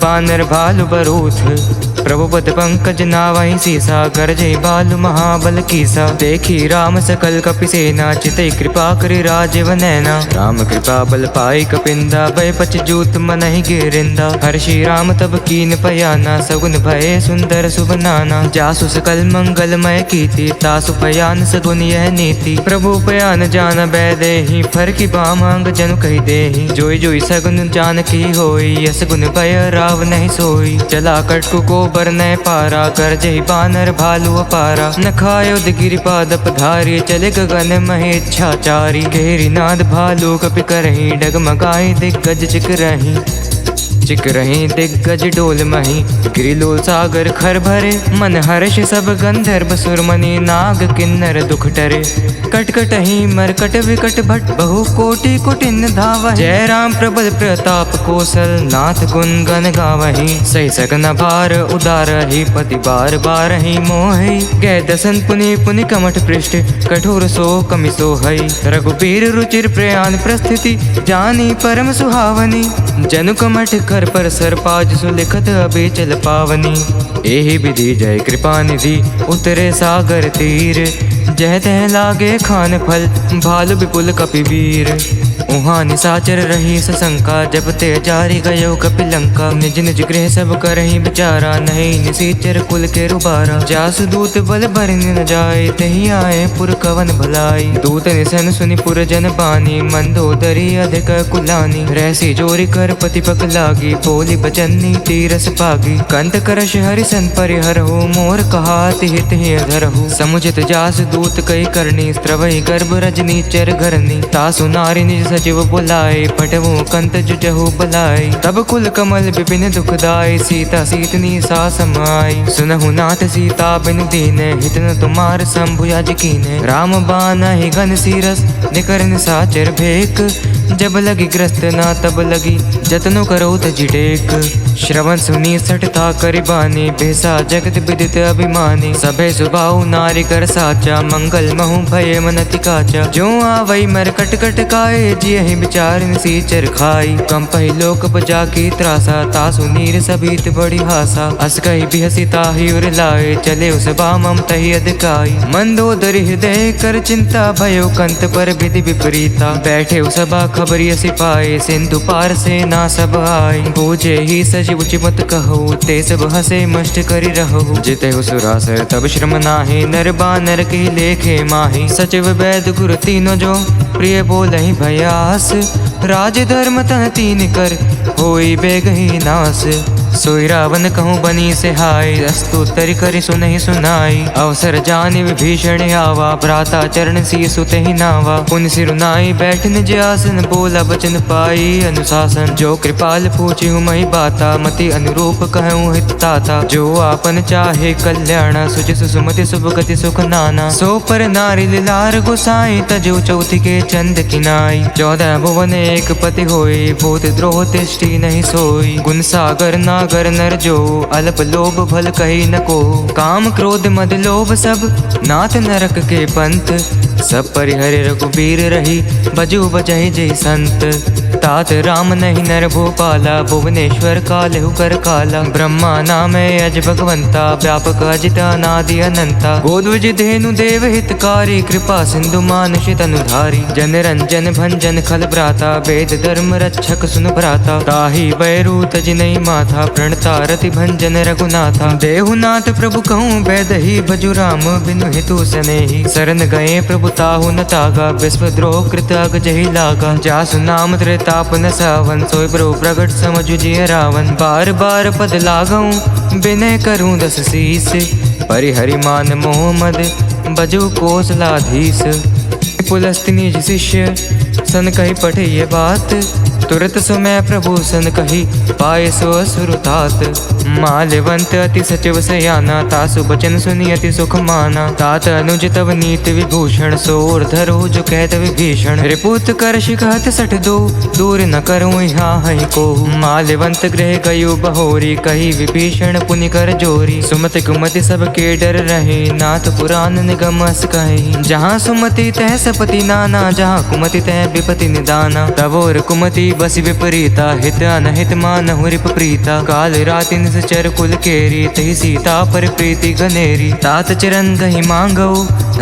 बानर भालु बरूथ। प्रभु पद पंकज नावहि सीसा, गरजै बालु महाबल कीसा। देखी राम सकल कपि सेना, चितई कृपा करि राजीव नैना। राम कृपा बल पाई कपिंदा, भय पछ जूत मनहि गिरिंदा। हर्षि राम तब कीन पयाना, सगुन भय सुंदर शुभ नाना। जासु सकल मंगलमय कीर्ति, तासु पयान सगुन यह नीति। प्रभु पयान जान बैदेहि, फर की बामांग जनु कहि देहि। जोई जोई सगुन जानकी होई, यस गुन भय राव नहीं सोई। चला कटकु को बरनय पारा, गरजहि बानर भालु अपारा। न खायोद गिरिपाद पधारी, चले गगन महेच्छाचारी। घेरी नाद भालु कपि करहि, डगमगाई दिग्गज चिक रही दिग्गज डोल मही। गिरिलोल सागर खर भरे, मन हर्ष सब गंधर्व सुरमणि। नाग किन्नर दुख टरे, कटकटहि मरकट विकट भट। बहु कोटि कुटिन धावहि, जय राम प्रबल प्रताप कौशल। नाथ गुण गण गावहि, सही सकन भार उदारहि। पति बार बारहि मोहि, गए दसन पुनि पुनि कमठ पृष्ठ। कठोर सो कमि सोहई, रघुबीर रुचिर प्रयाण प्रस्थिति। जानी परम सुहावनी, जनु कमठ कर पर सरपाज सुलिखत अभी चल पावनी। एहि विधि जय कृपा निधि, उतरे सागर तीर। जह तह लागे खान फल, भालु विपुल कपि वीर। उहाँ निसाचर रही सशंका, जब ते जारी गयो कपि लंका। निज निज गृह सब करहि विचारा, नहीं निसीचर कुल के रुबारा। जासु दूत बल भरनि न जाय, तहि आए पुर कवन भलाई। दूत निसन सुनि पुर जन बानी, मंदोदरी अधिक कुलानी। रहसी जोरी कर पति पक लागी, बोली बचन्नी तीरस पागी। कंत करश हरिसन परिहरहु, मोर कहा तिहित ही अधरहु। समुचित जासु दूत कई करनी, स्त्रवहि गर्भ रजनी चर घरनी। तासु नारी निज सचिव बुलाए, पटवु कंत जुजहु बलाई। तब कुल कमल विपिन दुखदाई, सीता सीतनी सा समाई। सुनहु नाथ सीता बिनु दीने, हित न तुमार शंभु याज कीने। राम बानहि घन सीरस, निकर निसाचर भेक। जब लगी ग्रस्त ना तब लगी, जतनो करो तजि टेक। श्रवण सुनी सठता करिबानी, भेसा जगत विदित अभिमानी। सभे सुबाहु नारी कर साचा, मंगल महु भय मनति काचा। जो आवई मर कट कट काए, जियहि विचार निसीचर खाई। कंपहि लोक बजा की त्रासा, तासु नीर सभीत बड़ी हासा। अस कहि बिहसी ताहि उर लाए, चले उस बामम तहि अधिकाई। मंदोदरी हृदय कर चिंता, भयो कंत पर विधि विपरीता। बैठे सभा खबरिय सिपाही, सिंधु पार से ना सब आए। बूझे ही सचिव चिमत कहु, ते सब हसे मष्ट करि रहु। जिते सुरासर तब श्रम नाहि, नर बानर के लेखे माही। सचिव वैद गुरु तीनों जो, प्रिय बोलहि भयास। राज धर्म तन तीन कर, होई बेगहि नास। सोई रावण कहूँ बनी से हाय, अस्तुतरि करि सुनहि सुनाई। अवसर जानि विभीषण आवा, भ्राता चरण सी सुत ही नावा। पुन सिरुनाई बैठ निज आसन, बोला बचन पाई अनुशासन। जो कृपाल पूछिहु महि बाता, मति अनुरूप कहूँ हित ताता। जो आपन चाहे कल्याण, सुजि सुमति शुभ गति सुख नाना। सो पर नारी लिलार गोसाई, तजो चौथि के चंद किनाई। 14 भुवन एक पति होई, भूत द्रोह तिष्ठि नहीं सोई। गुण सागर नागर नर जो, अल्प लोभ भल कही न को। काम क्रोध मद लोभ सब, नाथ नरक के पंथ। सब परिहर रघुबीर रही, बजू बजहि जय संत। तात राम नहीं नर भूपाला, भुवनेश्वर कालहु कर काला। ब्रह्मा नाम अज भगवंता, व्यापक अजित अनादि अनंता। गोद्विज धेनु देव हितकारी, कृपा सिंधु मानुष तनुधारी। जन रंजन भंजन खल भ्राता, वेद धर्म रक्षक सुन भ्राता। ताहि बैरू तज नहीं माथा, प्रणता रति भंजन रघुनाथा। देहुनाथ प्रभु कहूँ बैदहि, भजु राम बिनु हितु सनेहि। शरण गए प्रभु ताहु न तागा, विश्वद्रोह कृत अग जहि लागा। जासु नाम त्रिताप न सावन, सोई प्रभु प्रगट समझु जिय रावण। बार बार पद लागऊं, विनय करूं दस शीस। परिहरि मान मोह मद, बजु कौशलाधीश। पुलस्त्य निज शिष्य सन कही पठे ये बात, तुरत सो मैं प्रभु सन कही पाए सो असुर तात। माल्यवंत अति सचिव सयाना, तासु बचन सुनी अति सुख माना। तात अनुज तव नीत विभूषण, सोर धरो जो कहत विभीषण। रिपुत कर शिखत सठ दो, दूर न करूँ यहाँ हई को। माल्यवंत गृह गयो बहोरी, कही विभीषण पुनि कर जोरी। सुमति कुमति सब के डर रहे, नाथ पुराण निगम अस कहे। जहाँ सुमति तह सपति नाना, जहाँ कुमति तह विपति निदाना। तवोर कुमति बस विपरीता, हित अनहित मानहु रिप प्रीता। काल राति निश्चर कुल केरी, तही सीता पर प्रीति घनेरी। तात चरण दही मांगो,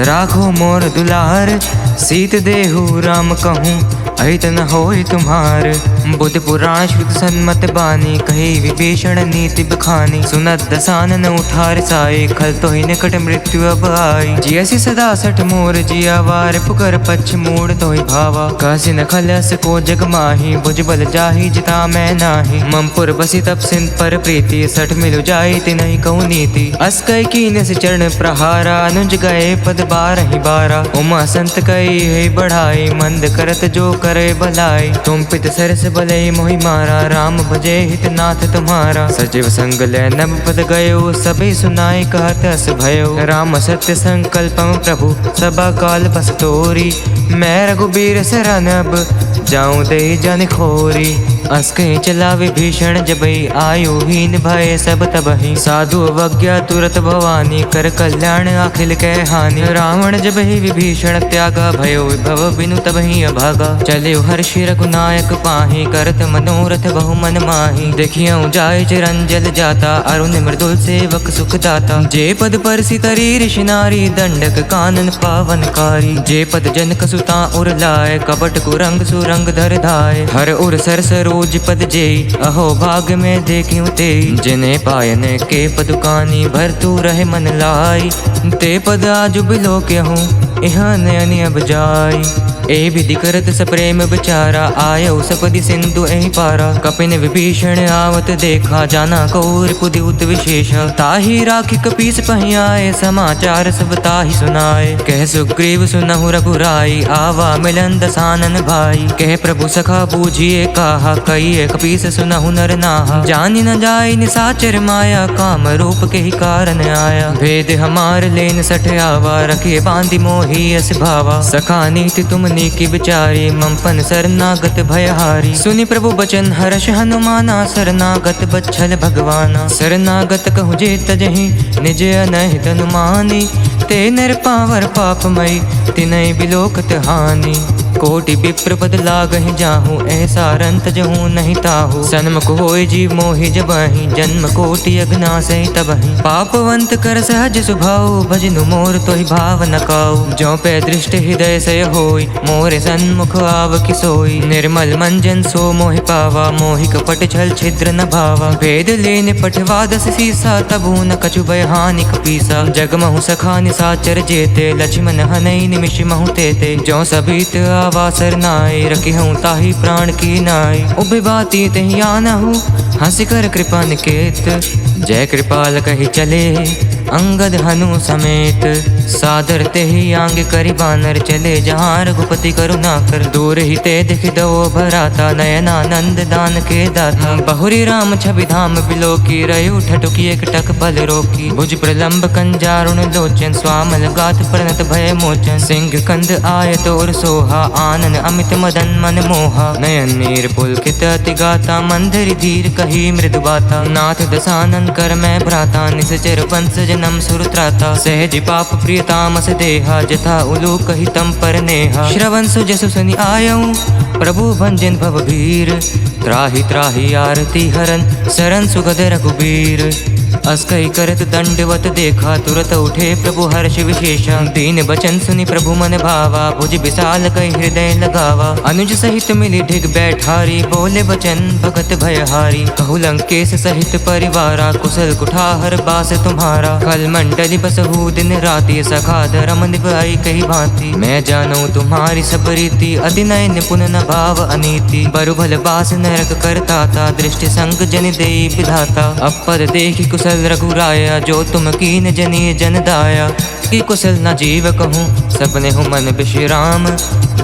राखो मोर दुलार। सीत देहु राम कहूँ, अहित न होय तुम्हार। बुद्ध पुराण श्रुत सन्मत बानी, कही विभीषण नीति बखानी। सुनत दसानन उठार साए, खल तो ही निकट मृत्यु अब आई। जियसि सदा सठ मोर जिया वार, पुकर पक्ष मूड तो ही भावा। कासी न खलस को जग माही, भुज बल जाही जिता मैं नाही। ममपुर बसी तब सिंध पर प्रीति, सठ मिलु जाई तिनहि कहु नीति। अस कई कीन से चरण प्रहारा, अनुज गए पद बारहि बारा। उमा संत कई है बढ़ाई, मंद करत जो करे भलाई। तुम पित सरस भले मोहि मारा, राम भजे हित नाथ तुम्हारा। सचिव संग ले नभ पद गयो, सभी सुनाई कहत अस भयो। राम सत्य संकल्पम प्रभु, सबा काल बस तोरी। मैं रघुबीर सरनब, जाऊं दे जन खोरी। अस कहीं चला विभीषण जबई, आयुहीन भय सब तबहि। साधु अवज्ञा तुरत भवानी, कर कल्याण अखिल के हानि। रावण जब ही विभीषण त्यागा, भयो विभव बिनु तबहि अभागा। चले हर्षि रघुनायक पाहि, करत मनोरथ बहु मन माहि। देखियौ जाय चिरंजन जाता, अरुण मृदुल सेवक सुख दाता। जे पद परसि तरी ऋषि नारी, दंडक कानन पावनकारी। जे पद जनक सुता उर लाए, कपट कुरंग सुरंग धर धाय। हर उर सरस रोज पद जेई, अहो भाग में देखियो तेई। जिने पायन के पदुकानी, भर तू रहे मन लाई। ते पद आजु बिलो के हूँ, यहाँ नयन अब जाई। ए विधि करत सप्रेम बिचारा, आयो सपदि सिंधु एहि पारा। कपिन विभीषण आवत देखा, जाना कौर पुदिउत विशेष। ताहि राखि कपीस पहि आए, समाचार सब ताहि सुनाए। कह सुग्रीव सुनहु रघुराई, आवा मिलन दसानन भाई। कह प्रभु सखा बूझिए कहा, कहिए कपीस सुनहु नर नाहा। जानि न जाय निसाचर माया, काम रूप के ही कारण आया। भेद हमार लेन सठ आवा, रखे बांधि मोहि अस भावा। सखा नीति तुम की बिचारी, ममपन शरणागत भयहारी। सुनि प्रभु बचन हर्ष हनुमाना, शरणागत बच्छल भगवाना। शरणागत कहु जे तजहि, निज अनहित अनुमानी। ते नर पावर पापमयी, तिनहि बिलोकत हानि। कोटि विप्र पद लागहि जाहू, ऐसा रंत जहूँ नहीं ताहू। सन्मुख होय जीव मोहि जबहि, जन्म कोटि अघनासहि तबहि। पापवंत कर सहज स्वभाव, भजनु मोर तोहि भाव न काऊ। ज्यों पे दृष्ट हृदय सय होय, मोरे सन्मुख आव किसोई। निर्मल मंजन सो मोहि पावा, मोहि कपट छल छिद्र न भावा। भेद लेने पठवा दस सीसा, तबु न कछु भय हानि कपीसा। जगमहु सखा निसाचर जेते, लक्ष्मण हनई निमिष महु तेते। ज्यों सबीत आवासर नाय, रखी हूँ ताही प्राण की नाय। उभे बाती तही आनहु, हंस कर कृपा निकेत। जय कृपाल कही चले, अंगद हनु समेत। सादर ते ही आंग करी बानर, चले जहाँ रघुपति करुणा कर। दूर ही ते दिख दो भराता, नयनानंद दान के दाता। बहुरी राम छवि धाम बिलो की, रयु ठटुकी एक टक बल रोकी। भुज प्रलंब कंजारुण लोचन, स्वामल गात प्रणत भय मोचन। सिंह कंद आय तोर सोहा, आनन अमित मदन मन मोहा। नयन नीर पुलकित अति गाता, मंदर धीर कही मृदु बाता। नाथ दसानन कर मैं भ्राता, निश्चर वंश जन्म सुर त्राता। सहज पाप प्रिय तामस देहा, जथा उलू कही तम पर नेहा। श्रवण सुजसु सुनि आयऊ, प्रभु भंजन भव भीर। त्राहि त्राहि आरती हरन, शरण सुगद रघुबीर। अस कही करत दंडवत देखा, तुरत उठे प्रभु हर्ष विशेषा। दीन बचन सुनि प्रभु मन भावा, भुज विशाल कही हृदय लगावा। अनुज सहित मिली ढिग बैठारी, बोले बचन भगत भयहारी। कहु लंकेश सहित परिवारा, कुशल कुठार बास तुम्हारा। खल मंडली बसहु दिन राति, सखा धर्म निभाई कही भांति। मैं जानू तुम्हारी सब रीति, अति नय निपुण न भाव अनीति। बरु भल बास नरक करता था, दृष्टि संग जन देई विधाता। अब पद देखि कुशल रघुराया, जो तुम कीन जनी जन दाया। की कुशल न जीव कहूँ, सपने हो मन विश्राम।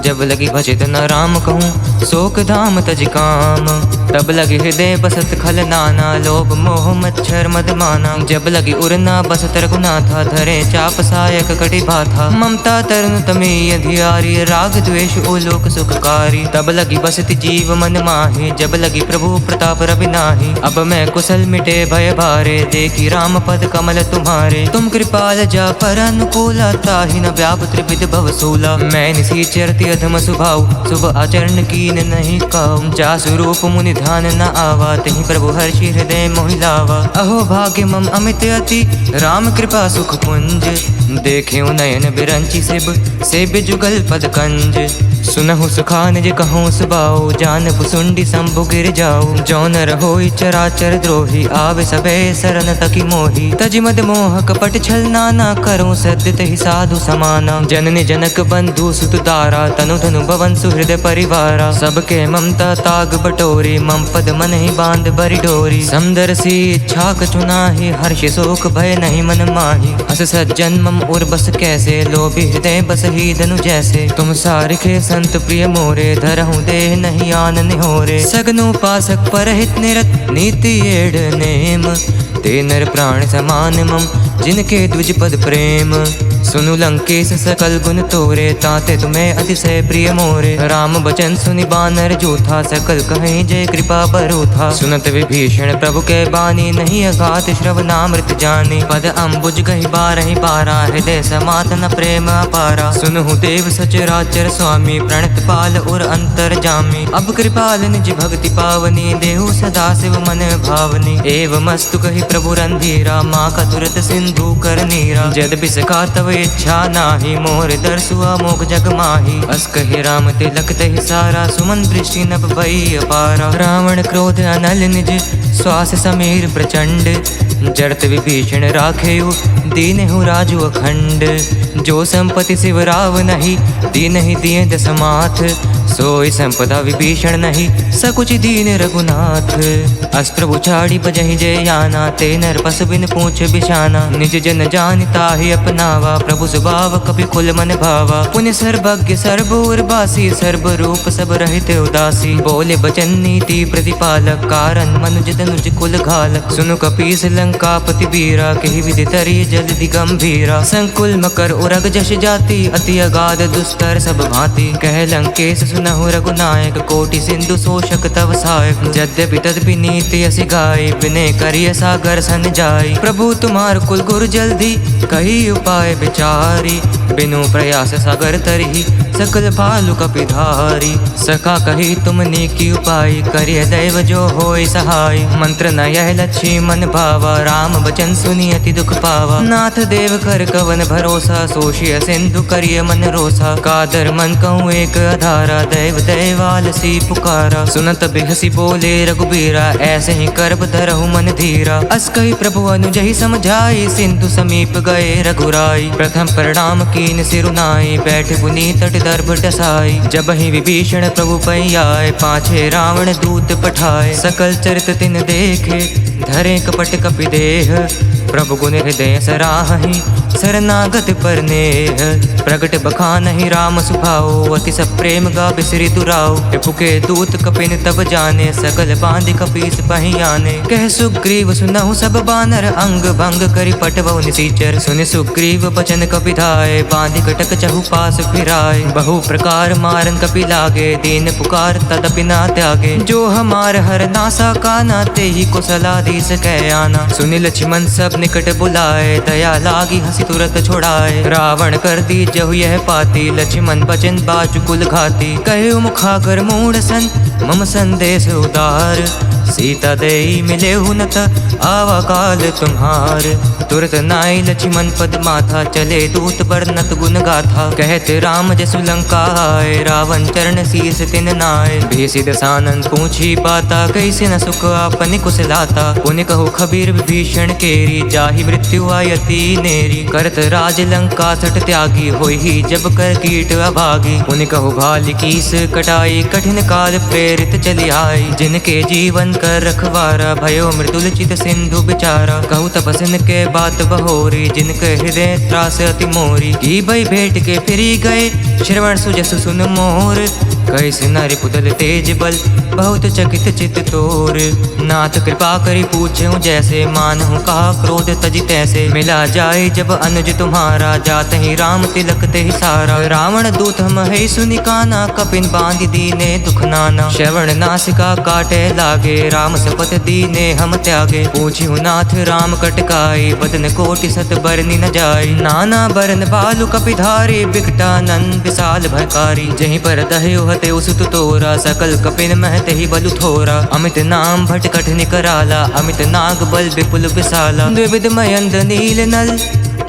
जब लगी भजित न राम कहूँ, शोक धाम तज काम। तब लगी हृदय बसत खल नाना, लोभ मोह मच्छर मद माना। जब लगी उड़ना बसत रघुनाथा, धरे चाप सायक कटि बाथा। ममता तरुण तमेय धियारी, राग द्वेष ओलोक सुखकारी। तब लगी बसति जीव मन माही, जब लगी प्रभु प्रताप रवि नाही। अब मैं कुशल मिटे भय भारे, देखी राम पद कमल तुम्हारे। तुम कृपाल जा पर अनुकूला, ताहि न व्याप त्रिविध भव सूला। मैं निसीचरति अधम स्वभाव, शुभ आचरण कीन नहीं काऊ। जा स्वरूप मुनि ध्यान न आवा, तहि प्रभु हर्षि हृदय मोहि लावा। अहो भाग्य मम अमित अति, राम कृपा सुख पुंज। देखेऊ नयन बिरंचि सिब, सेव्य जुगल पद कंज। सुनहु सुखा निज कहूँ सुबाऊ, जानबु सुंडी शंभु गिर जाऊ। जौन रहोई चराचर द्रोही, आवे सबे शरण तकी मोही। तजि मद मोह कपट छल नाना, करूँ सत्य तहि साधु समाना। जननी जनक बंधु सुत दारा, तनु धनु भवन सुहृद परिवारा। सबके ममता ताग बटोरी, मम पद मन ही बांध बरि डोरी। समदर सी इच्छा कछु नाही, हर्ष शोक भय नहीं मन माही। अस सज्जन मम उर बस कैसे, लोभी हृदय बस ही धनु जैसे। तुम सारिखे संत प्रिय मोरे, धरहु देह नहीं आन निहोरे। सगनु पासक परहित निरत, नीति एढ़ नेम। ते नर प्राण समान मम, जिनके द्विज पद प्रेम। सुनु लंकेश सकल गुण तोरे, ताते तुम्हें अतिशय प्रिय मोरे। राम बचन सुनि बानर जूथा, सकल कहीं जय कृपा बरूथा। सुनत विभीषण प्रभु के बानी, नहीं अगात श्रवणामृत जानी। पद अम्बुज गहि बारहि बारा, हृदय समात न प्रेम अपारा। सुनहु देव सचराचर स्वामी, प्रणत पाल और अंतर जामी। अब कृपाल निज भक्ति पावनी, देहु सदा शिव मन भावनी। एवमस्तु कहि प्रभु रंधीरा, माँ का तुरत सिंधु कर नीरा। जद बिसका तव इच्छा नाही, मोर दर्शु अमोघ जग माही। अस कहि राम तिलक तहि सारा, सुमन दृष्टि नभ भई अपारा। रावण क्रोध अनल निज, श्वास समीर प्रचंड। जरत विभीषण राखेउ, दीनहु राजु अखंड। जो संपत्ति शिव राव नहीं, दीनहि दिए दस माथ। सोई संपदा विभीषण नहीं, सकुच दीन रघुनाथ। अस्त्र छाड़ी बजहि जय याना, ते नर पस बिन पूछ बिछाना। निज जन जानिता ही अपनावा, प्रभु स्वभाव कपि कुल मन भावा। पुण्य सर्वज्ञ सर्वोर बासी, सर्व रूप सब रहित उदासी। बोले बचन नीति प्रतिपालक, कारण मनुज तनुज कुल घालक। सुनु कपीस लंकापति वीरा, कहि विधि तरिय जल्दि गंभीरा। संकुल मकर उरग जश जाति, अति अगाध दुस्तर सब भांति। कह लंकेश सुनहु रघुनायक, कोटि सिंधु शोषक तव सहायक। यद्यपि तदपि नीति यसी गाई, विनय करिय सागर सन जाई। प्रभु तुम्हार कुल गुरु जल्दी, कही उपाय विचारी। बिनु प्रयास सागर तरही, सकल भालु कपिधारी। सखा कही तुम नीकी उपाय, करिय दैव जो होय सहाय। मंत्र न यह लक्ष्मी मन भावा, राम बचन सुनी अति दुख पावा। नाथ देव कर कवन भरोसा, सोशिय सिंधु करिय मन रोसा। कादर मन कहूँ एक अधारा, दैव दैवाल सी पुकारा। सुनत बिहसी बोले रघुबीरा, ऐसे ही करब धरहु मन धीरा। अस कही प्रभु अनुजहि समझाई, सिंधु समीप गए रघुराई। प्रथम प्रणाम कीन सिरुनाई, बैठ पुनी तट दर्भ डसाई। जब ही विभीषण प्रभु पै आए, पाछे रावण दूत पठाए। सकल चरित तिन देखे, धरे कपट कपि देह। प्रभु गुण हृदय सराहि, शरणागत पर नेह। प्रगट बखानहि राम सुभाओ, अति सब प्रेम गा बिसरि दुराओ। रिपुके दूत कपिन तब जाने, सकल बांधि कपीस पहि आने। कह सुग्रीव सुनहु सब बानर, अंग भंग करि पटवउ निसीचर। सुनि सुग्रीव बचन कपिधाय, बांधि कटक चहु पास फिराय। बहु प्रकार मारन कपि लागे, दीन पुकार तदपि ना त्यागे। जो हमार हर नासा काना, ते ही कुशलाधीश कह आना। सुनि लक्ष्मण सब निकट बुलाए, दया लागी हंसी तुरत छोड़ाए। रावण कर दी जहु यह पाती, लक्ष्मण बचन बाजु कुल घाती। कहे मुखागर मूढ़ सन, मम संदेश उदार। सीता देई मिले हुनत, आवा काल तुम्हार। तुरत नाई लक्ष्मण पद माथा, चले दूत बरनत गुण गाथा। कहते राम जसु लंका आए, रावण चरण शीस तिन नाय। भेषि दसानन पूछी बाता, कैसे न सुख आपनि कुशलाता। पुनि कहु खबीर विभीषण केरी, जाहि मृत्यु आयति नेरी। करत राज लंका सठ त्यागी, होई ही जब कर कीट अभागी। पुनि कहु भाल कीस कटाई, कठिन काल प्रेरित चली आई। जिनके जीवन किंकर रखवारा, भयो मृदुल चित सिंधु बिचारा। कहू तपसिन के बात बहोरी, जिनके हृदय त्रास अति मोरी। की भई भेंट के फिरी गए, श्रवण सुजस सुन मोर। कैसे नारी पुतल तेज बल, बहुत चकित चित तोर। नाथ कृपा करी पूछूं जैसे, मानहु कहा क्रोध तजी तैसे। मिला जाए जब अनुज तुम्हारा, जात ही राम तिलक ते सारा। रावण दूत हम है सुनि काना, कपिन बांध दीने दुख नाना। श्रवण नासिका काटे लागे, राम सपथ दीने हम त्यागे। पूछ्यु नाथ राम कटकाई, बदन कोटि सत बरनी न जाई। नाना बरन बालु कपिधारी, बिकटानंद विशाल भयकारी। जहीं पर दह्यो हते उसुत तोरा, सकल कपिन महते ही बलु थोरा। अमित नाम भट कठिन कराला, अमित नाग बल विपुल विशाला। द्विविध मयंद नील नल,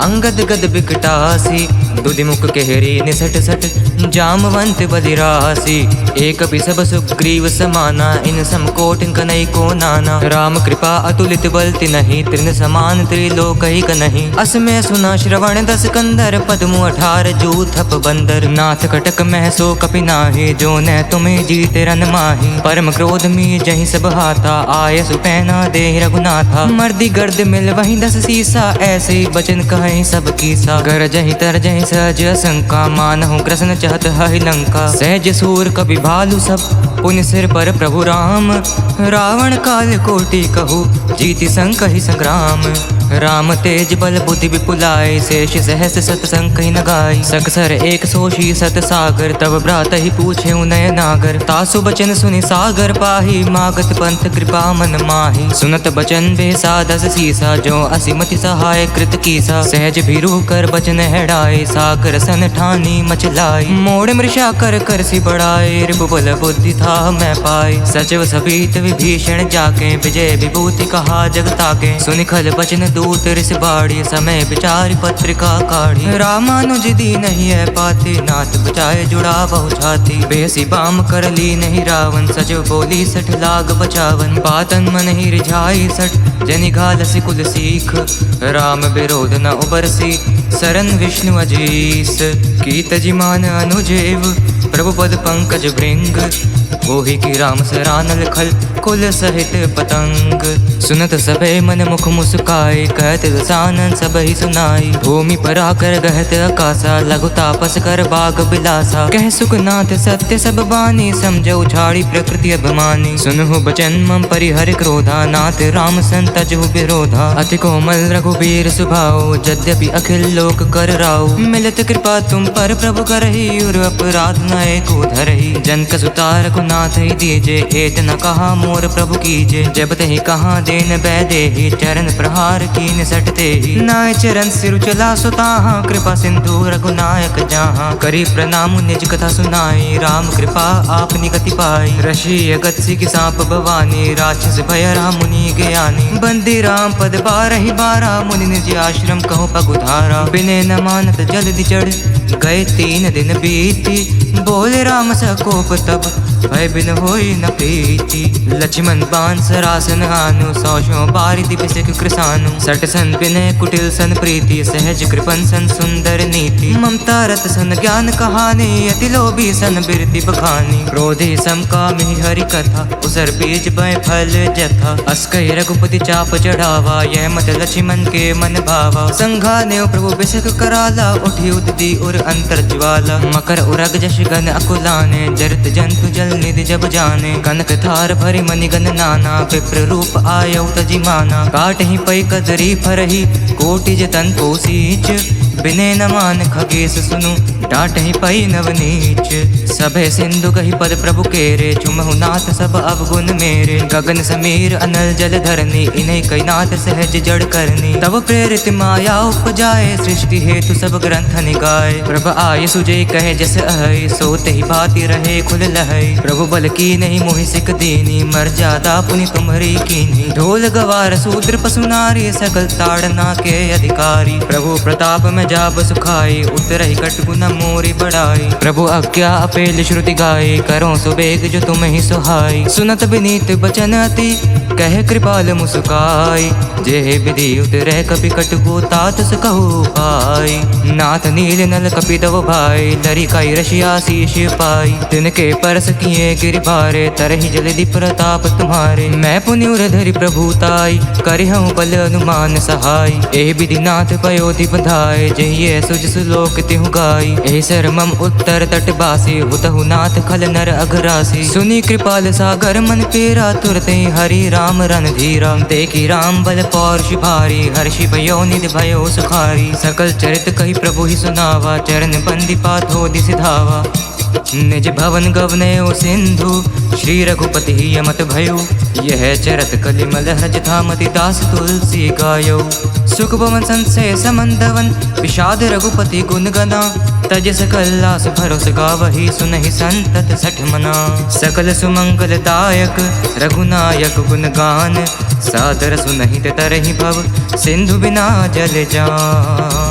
अंगद गद बिकटासी। दुधिमुख केहरी निसट सट, जामवंत बलिरासी। एक सब सुग्रीव समाना, इन समकोट कनई को नाना। राम कृपा अतुलित बल तिनहि, तृण समान त्रिलोक ही कनहि। असमय सुना श्रवण दस कंदर, पद्मु 18 जूथप बंदर। नाथ कटक मह सो कपि नाहि, जो न तुम्हें जीते रन माहि। परम क्रोध में जहि सब हाथा, आय सुपैना दे रघुनाथा। मर्दी गर्द मिल वहीं 10 सीसा, ऐसे बचन कहीं सब कीसा। गर जहि तर जहि सहज शंका, मानहु कृष्ण चहत हहि लंका। सहज सूर कपि भालु सब, पुनि सिर पर प्रभु राम। रावण काल कोटि कहू, जीति संकहि संग्राम। राम तेज बल बुद्धि विपुलाय, शेष सहस सत संकहि न गाय। सकसर 100 सत सागर, तब भ्रात ही पूछे नय नागर। तासु बचन सुनि सागर पाही, मागत पंथ कृपा मन माही। सुनत बचन बेसा 10 सीसा, जो असीमति सहाय कृत कीसा। सहज भीरू कर बचन हेड़ाए, सागर सन ठानी मचलाई। मोड़ मृषा कर कर सी बढ़ाए, रिपुबल बुद्धि था मैं पाए। सचिव सपीत विभीषण जाके, विजय विभूति कहा जग ताके। सुनि खल बचन दूत ऋष बाड़ी, समय विचार पत्रिका काढ़ी। रामानुज दी नहीं है पाती, नाथ बचाए जुड़ा बहु छाती। बेसी बाम कर ली नहीं रावण, सचिव बोली 60 लाख बचावन। पातन मन ही रिझाई 60, जनि घालसी कुल सीख। राम विरोध न उबरसी, सरन विष्णु अजीस। की तजिमान अनुजेव, प्रभु पद पंकज भृंग। वोहि की राम सरानल खल, कुल सहित पतंग। सुनत सबे मन मुख मुस्काए, कहत दसानन सब ही सुनाई। भूमि पर आकर गहत आकाशा, लघु तापस कर बाग बिलासा। कह सुखनाथ सत्य सब बानी, समझो छाड़ी प्रकृति अभिमानी। सुनहु बचन मम परिहर क्रोधा, नाथ राम संतजहु विरोधा। अति कोमल रघुबीर सुभाओ, यद्यपि अखिल लोक कर राओ। मिलत कृपा तुम पर प्रभु करहि, उर अपराध न एको धरहि। जनक सुता रघुनाथ ही दीजे, एत न कहा मोर प्रभु कीजे। जब तहि कहा देन बैदेहि, चरण प्रहार कीन सटते ही। नाय चरण सिरु चला सुताहा, कृपा सिंधु रघुनायक जहाँ। करी प्रणाम निज कथा सुनाई, राम कृपा आपनी गति पाई। ऋषि अगत सिख सांप भवानी, राक्षस भय राम मुनि ज्ञानी। बंदी राम पद 12 12, मुनि निज आश्रम कहो पगुधारा। बिने न मानत जल्दी चढ़, गए 3 दिन बीती। बोले राम सकोप तब, भय बिन होई न प्रीति। लक्ष्मण बाण सरासन आनु, 100 बारि दिव्य सिख कृसानु। 60 सन विनय कुटिल सन प्रीति, सहज कृपन सन सुंदर नीति। ममता रत सन ज्ञान कहानी, अति लोभी सन बिरति बखानी। क्रोधी समकामी हरि कथा, उसर बीज भय फल जथा। अस कहि रघुपति चाप चढ़ावा, यह मत लक्ष्मण के मन भावा। संघाने प्रभु बिसक कराला, उठी उदती उर अंतर ज्वाला। मकर उरग जश गन अकुलाने, जरत जंतु जल निधि जब जाने। कनक थार भरि मणिगन नाना, विप्र रूप आयौ तजि माना। काटहि पै कदरी फरहि, कोटि जतन को सींच। बिने न मान खगेश सुनु, डांटहि पै नवनीच। सभे सिंधु कहि पद प्रभु केरे, चुमहु नाथ सब अवगुण मेरे। गगन समीर अनल जल धरनी, इन्हीं कई नाथ सहज जड़ करनी। तब प्रेरित माया उपजाए, सृष्टि हेतु सब ग्रंथ निगाए। प्रभ आय सुजय कहे जस अहै, सोते ही भांति रहे खुल लहै। प्रभु बल की नहीं मोहि सिक दीनी, मर्यादा पुनि तुम्हारी कीनी। ढोल गवार शूद्र पशु नारी, सकल ताड़ना के अधिकारी। प्रभु प्रताप में जाब सुखाई, उतरहि कटकु न मोरी बढ़ाई। प्रभु आज्ञा अपेल श्रुति गाई, करो सुबेग जो तुम ही सुहाई। सुनत विनीत बचन अति, कह कृपाल मुस्काई। जेहि विधि उतरह कपि कटकु, तात सकहु पाई। नाथ नील नल कपितव भाई, लरी काई रशिया शीश पाई। तिनके परस किए गिरि भारे, तरहि जलधि प्रताप तुम्हारे। मैं पुनि उर धरि प्रभुताई, करिहउँ बल अनुमान सहाय। एहि विधि नाथ पयोधि बंधाए, जहिये सुज सुलोक तिहु गाई। एहि सर मम उत्तर तट बासी, हुतहु नाथ खल नर अघरासी। सुनी कृपाल सागर मन पेरा, तुरते हरि राम रन धीरा। देखी राम बल पौरुष भारी, हर्षि भयो निधि भयो सुखारी। सकल चरित कहि प्रभु ही सुनावा, चरण बंदी पाथो दिसि धावा। निज भवन गवनयो सिंधु, श्री रघुपति यमत भयो। यह चरत कलिमल हज धामति, दास तुलसी गायो। सुख पवन संशय समंदवन, विषाद रघुपति गुण गना। तज सकल लास भरोस गावही, सुनहि संतत सठ मना। सकल सुमंगल दायक रघुनायक गुण गान, सादर सुनहि तरहि भव, सिंधु बिना जल जान।